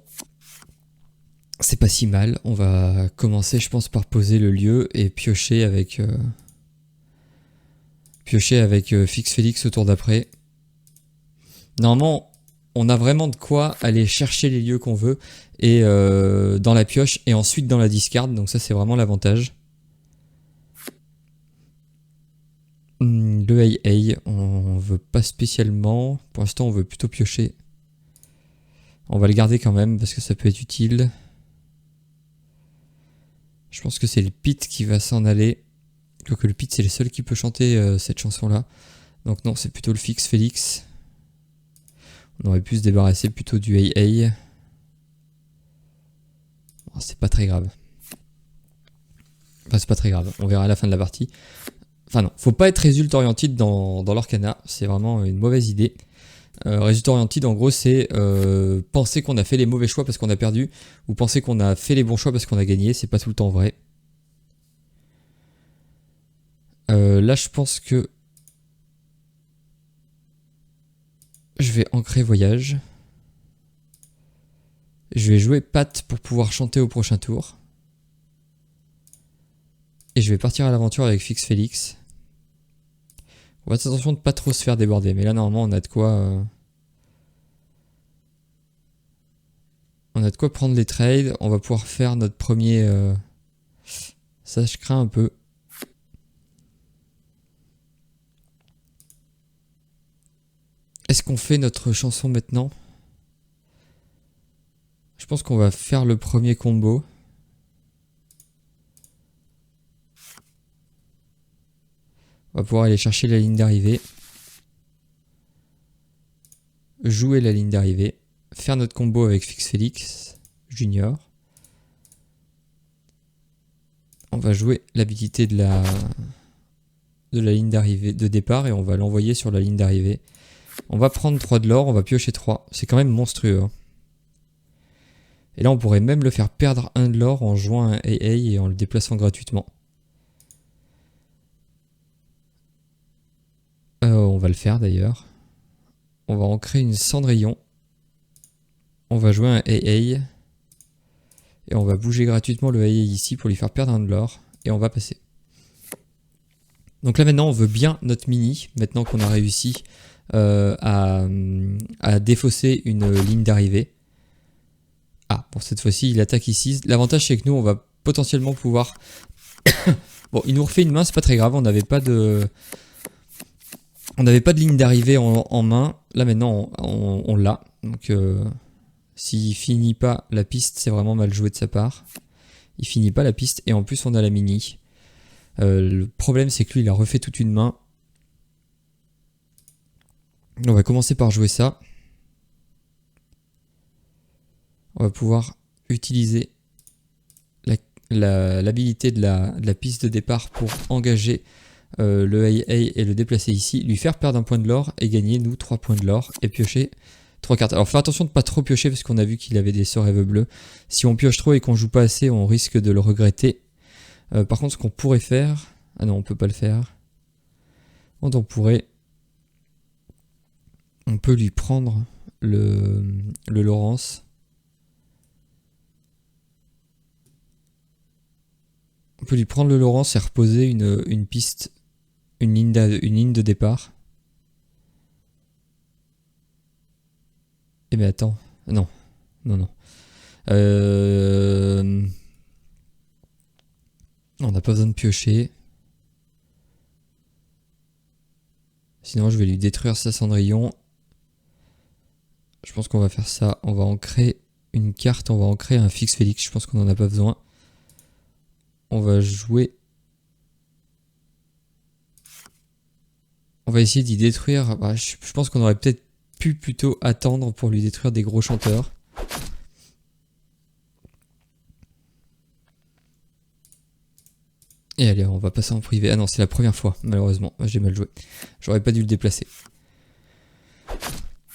C'est pas si mal, on va commencer je pense par poser le lieu et piocher avec Fixe Félix au tour d'après. Normalement on a vraiment de quoi aller chercher les lieux qu'on veut et dans la pioche et ensuite dans la discard, donc ça c'est vraiment l'avantage. Le AA, on veut pas spécialement. Pour l'instant, on veut plutôt piocher. On va le garder quand même parce que ça peut être utile. Je pense que c'est le Pit qui va s'en aller. Quoique le Pit, c'est le seul qui peut chanter cette chanson-là. Donc non, c'est plutôt le Fix Félix. On aurait pu se débarrasser plutôt du AA. Bon, c'est pas très grave. Enfin, c'est pas très grave. On verra à la fin de la partie. Enfin non, faut pas être résultat oriented dans l'Orcana. C'est vraiment une mauvaise idée. Résultat oriented, en gros, c'est penser qu'on a fait les mauvais choix parce qu'on a perdu, ou penser qu'on a fait les bons choix parce qu'on a gagné. C'est pas tout le temps vrai. Là, je pense que je vais ancrer voyage. Je vais jouer Pat pour pouvoir chanter au prochain tour. Et je vais partir à l'aventure avec Fix Félix. On va faire attention de pas trop se faire déborder. Mais là, normalement, on a de quoi... On a de quoi prendre les trades. On va pouvoir faire notre premier... Ça, je crains un peu. Est-ce qu'on fait notre chanson maintenant? Je pense qu'on va faire le premier combo. On va pouvoir aller chercher la ligne d'arrivée. Jouer la ligne d'arrivée. Faire notre combo avec Fix Félix Junior. On va jouer l'habilité de la ligne d'arrivée de départ et on va l'envoyer sur la ligne d'arrivée. On va prendre 3 de l'or, on va piocher 3. C'est quand même monstrueux. Hein. Et là, on pourrait même le faire perdre 1 de l'or en jouant un AA et en le déplaçant gratuitement. On va le faire d'ailleurs. On va en créer une Cendrillon. On va jouer un AA. Et on va bouger gratuitement le AA ici pour lui faire perdre 1 de l'or. Et on va passer. Donc là maintenant, on veut bien notre mini. Maintenant qu'on a réussi à défausser une ligne d'arrivée. Ah, bon, cette fois-ci, il attaque ici. L'avantage, c'est que nous, on va potentiellement pouvoir... Bon, il nous refait une main, c'est pas très grave. On n'avait pas de... On n'avait pas de ligne d'arrivée en main. Là, maintenant, on l'a. Donc, s'il finit pas la piste, c'est vraiment mal joué de sa part. Il finit pas la piste. Et en plus, on a la mini. Le problème, c'est que lui, il a refait toute une main. On va commencer par jouer ça. On va pouvoir utiliser l'habilité de la piste de départ pour engager le AA et le déplacer ici, lui faire perdre 1 point de l'or et gagner nous 3 points de l'or et piocher 3 cartes. Alors fais attention de ne pas trop piocher parce qu'on a vu qu'il avait des sorts rêves bleus. Si on pioche trop et qu'on joue pas assez, on risque de le regretter. Par contre, ce qu'on pourrait faire... Ah non, on peut pas le faire. On pourrait... On peut lui prendre le Laurence. On peut lui prendre le Laurence et reposer une piste, une ligne de départ. Eh mais attends, non, non, non. On n'a pas besoin de piocher. Sinon je vais lui détruire sa Cendrillon. Je pense qu'on va faire ça. On va en créer une carte, on va en créer un Fix Félix. Je pense qu'on n'en a pas besoin. On va jouer... On va essayer d'y détruire... Bah, je pense qu'on aurait peut-être pu plutôt attendre pour lui détruire des gros chanteurs. Et allez, on va passer en privé. Ah non, c'est la première fois, malheureusement. J'ai mal joué. J'aurais pas dû le déplacer.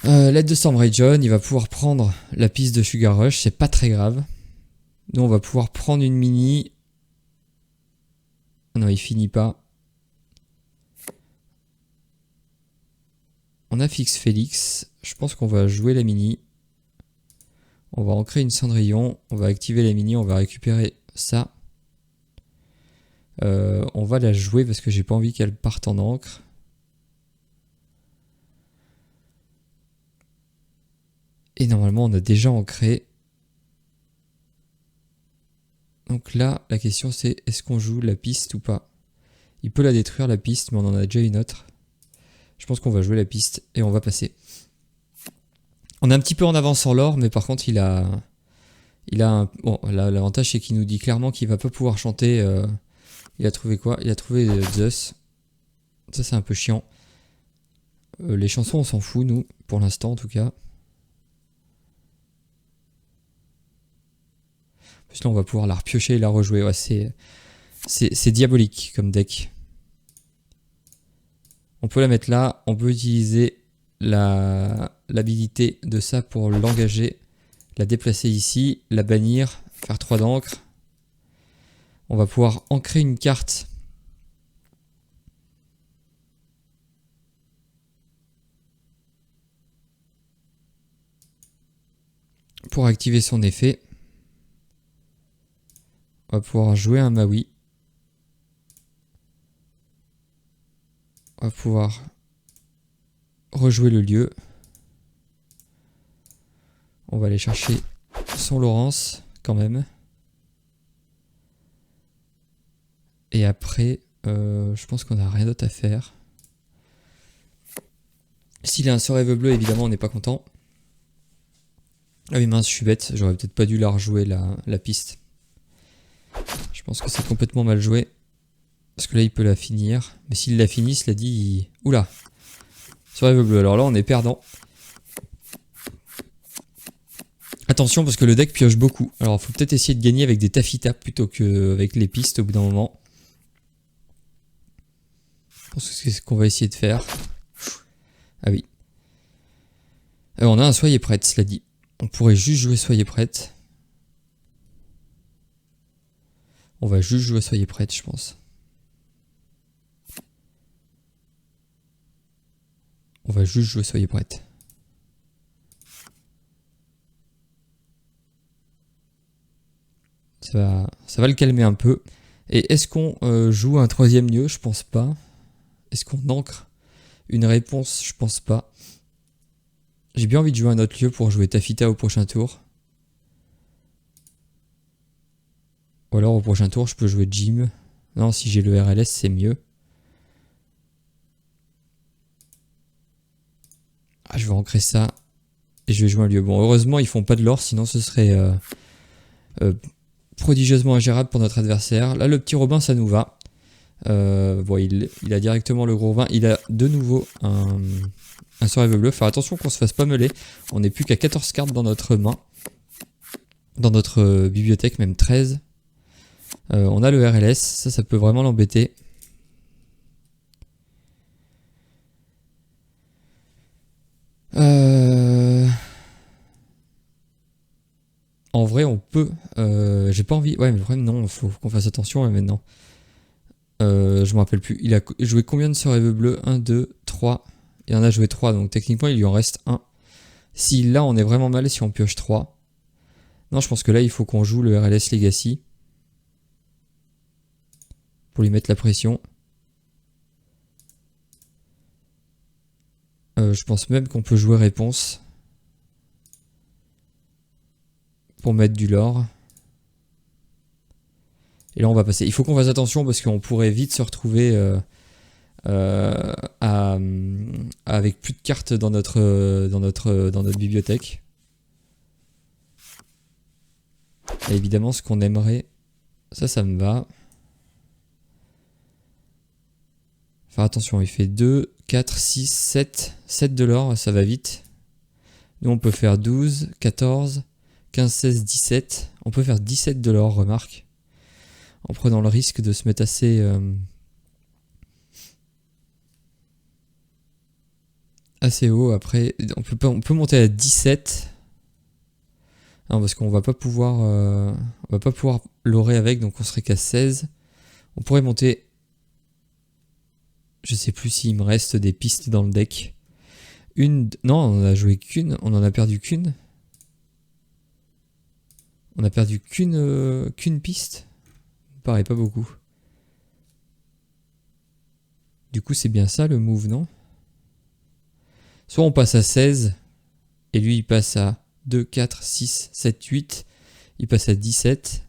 L'aide de Storm John, il va pouvoir prendre la piste de Sugar Rush. C'est pas très grave. Nous, on va pouvoir prendre une mini... Non, il finit pas. On a Fix Félix. Je pense qu'on va jouer la mini. On va en créer une Cendrillon. On va activer la mini. On va récupérer ça. On va la jouer parce que j'ai pas envie qu'elle parte en encre. Et normalement, on a déjà ancré. Donc là, la question c'est est-ce qu'on joue la piste ou pas? Il peut la détruire la piste, mais on en a déjà une autre. Je pense qu'on va jouer la piste et on va passer. On est un petit peu en avance sur l'or, mais par contre il a bon, l'avantage c'est qu'il nous dit clairement qu'il va pas pouvoir chanter. Il a trouvé quoi? Il a trouvé Zeus. Ça c'est un peu chiant. Les chansons on s'en fout nous, pour l'instant en tout cas. Puis là on va pouvoir la repiocher et la rejouer. Ouais, c'est diabolique comme deck. On peut la mettre là, on peut utiliser l'habilité de ça pour l'engager, la déplacer ici, la bannir, faire 3 d'encre. On va pouvoir ancrer une carte. Pour activer son effet. On va pouvoir jouer un Maui. On va pouvoir rejouer le lieu. On va aller chercher son Laurence quand même. Et après, je pense qu'on n'a rien d'autre à faire. S'il a un sort rêve bleu, évidemment, on n'est pas content. Ah oui, mince, je suis bête. J'aurais peut-être pas dû la rejouer, la piste. Je pense que c'est complètement mal joué. Parce que là, il peut la finir. Mais s'il la finit, cela dit, oula. Sort rêve bleu. Alors là, on est perdant. Attention, parce que le deck pioche beaucoup. Alors, il faut peut-être essayer de gagner avec des taffetas plutôt qu'avec les pistes au bout d'un moment. Je pense que c'est ce qu'on va essayer de faire. Ah oui. On a un soyez prête, cela dit. On pourrait juste jouer soyez prête. On va juste jouer soyez prête, je pense. On va juste jouer soyez prête. Ça va le calmer un peu. Et est-ce qu'on joue un troisième lieu? Je pense pas. Est-ce qu'on ancre une réponse? Je pense pas. J'ai bien envie de jouer un autre lieu pour jouer Taffeta au prochain tour. Ou alors au prochain tour, je peux jouer Jim. Non, si j'ai le RLS, c'est mieux. Ah, je vais ancrer ça. Et je vais jouer un lieu. Bon, heureusement, ils font pas de l'or, sinon ce serait prodigieusement ingérable pour notre adversaire. Là, le petit Robin, ça nous va. Bon, il a directement le gros Robin. Il a de nouveau un sort rêve bleu. Faire attention qu'on se fasse pas meuler. On n'est plus qu'à 14 cartes dans notre main. Dans notre bibliothèque, même 13. On a le RLS. Ça peut vraiment l'embêter. En vrai, on peut. J'ai pas envie. Ouais, mais le problème, non, il faut qu'on fasse attention maintenant. Je me rappelle plus. Il a joué combien de sorts rêve bleu? 1, 2, 3. Il en a joué 3, donc techniquement, il lui en reste 1. Si là, on est vraiment mal si on pioche 3. Non, je pense que là, il faut qu'on joue le RLS Legacy. Pour lui mettre la pression. Je pense même qu'on peut jouer réponse. Pour mettre du lore. Et là on va passer. Il faut qu'on fasse attention parce qu'on pourrait vite se retrouver avec plus de cartes dans notre bibliothèque. Et évidemment ce qu'on aimerait, ça me va. Faire attention, il fait 2, 4, 6, 7. 7 de l'or, ça va vite. Nous on peut faire 12, 14, 15, 16, 17. On peut faire 17 de l'or, remarque. En prenant le risque de se mettre assez haut. Après, on peut monter à 17. Non, parce qu'on va pas pouvoir l'orer avec, donc on serait qu'à 16. On pourrait monter. Je sais plus s'il me reste des pistes dans le deck. Non, on en a joué qu'une. On en a perdu qu'une. On a perdu qu'une piste. Pareil, pas beaucoup. Du coup, c'est bien ça le move, non? Soit on passe à 16, et lui il passe à 2, 4, 6, 7, 8. Il passe à 17.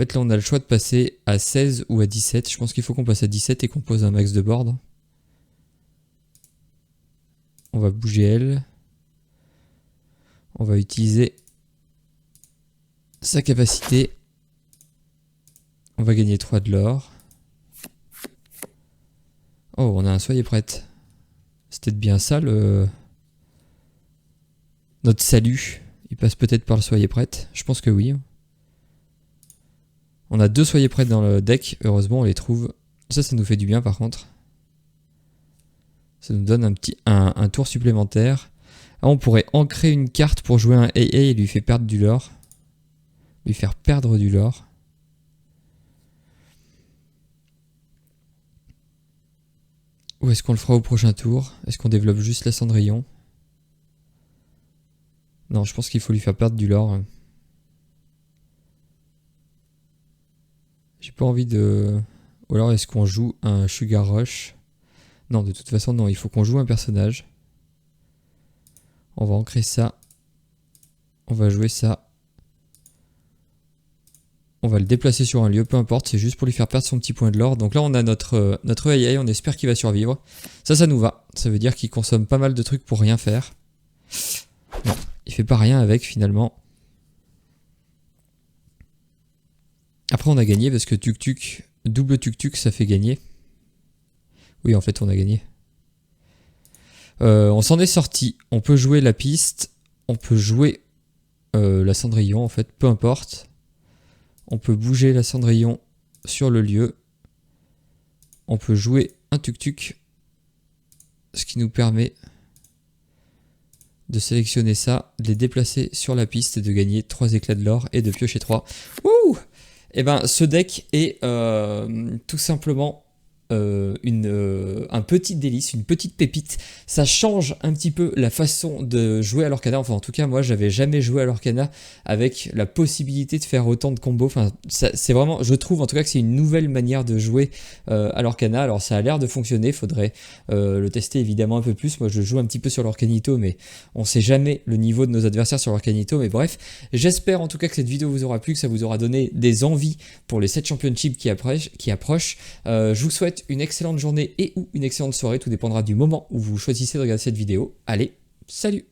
fait, là, on a le choix de passer à 16 ou à 17. Je pense qu'il faut qu'on passe à 17 et qu'on pose un max de board. On va bouger elle. On va utiliser sa capacité. On va gagner 3 de l'or. Oh, on a un soyez prête. C'était bien ça notre salut. Il passe peut-être par le soyez prête. Je pense que oui. On a 2 soyez prêtes dans le deck. Heureusement, on les trouve. Ça nous fait du bien par contre. Ça nous donne un tour supplémentaire. Ah, on pourrait ancrer une carte pour jouer un AA et lui faire perdre du lore. Lui faire perdre du lore. Ou est-ce qu'on le fera au prochain tour? Est-ce qu'on développe juste la Cendrillon? Non, je pense qu'il faut lui faire perdre du lore. J'ai pas envie de... Ou alors est-ce qu'on joue un Sugar Rush? Non, de toute façon, non. Il faut qu'on joue un personnage. On va ancrer ça. On va jouer ça. On va le déplacer sur un lieu, peu importe. C'est juste pour lui faire perdre son petit point de l'or. Donc là, on a notre AI. On espère qu'il va survivre. Ça nous va. Ça veut dire qu'il consomme pas mal de trucs pour rien faire. Non, il fait pas rien avec, finalement. Après, on a gagné parce que tuk-tuk, double tuk-tuk, ça fait gagner. Oui, en fait, on a gagné. On s'en est sorti. On peut jouer la piste. On peut jouer la Cendrillon, en fait, peu importe. On peut bouger la Cendrillon sur le lieu. On peut jouer un tuk-tuk. Ce qui nous permet de sélectionner ça, de les déplacer sur la piste et de gagner 3 éclats de l'or et de piocher 3. Wouh! Et ben, ce deck est tout simplement un petit délice, une petite pépite. Ça change un petit peu la façon de jouer à l'Orcana. Enfin, en tout cas, moi, j'avais jamais joué à l'Orcana avec la possibilité de faire autant de combos. Enfin, c'est vraiment, je trouve en tout cas que c'est une nouvelle manière de jouer à l'Orcana. Alors, ça a l'air de fonctionner. Faudrait le tester évidemment un peu plus. Moi, je joue un petit peu sur l'Orcanito, mais on sait jamais le niveau de nos adversaires sur l'Orcanito. Mais bref, j'espère en tout cas que cette vidéo vous aura plu, que ça vous aura donné des envies pour les 7 championships qui approchent. Je vous souhaite une excellente journée et ou une excellente soirée, tout dépendra du moment où vous choisissez de regarder cette vidéo. Allez, salut!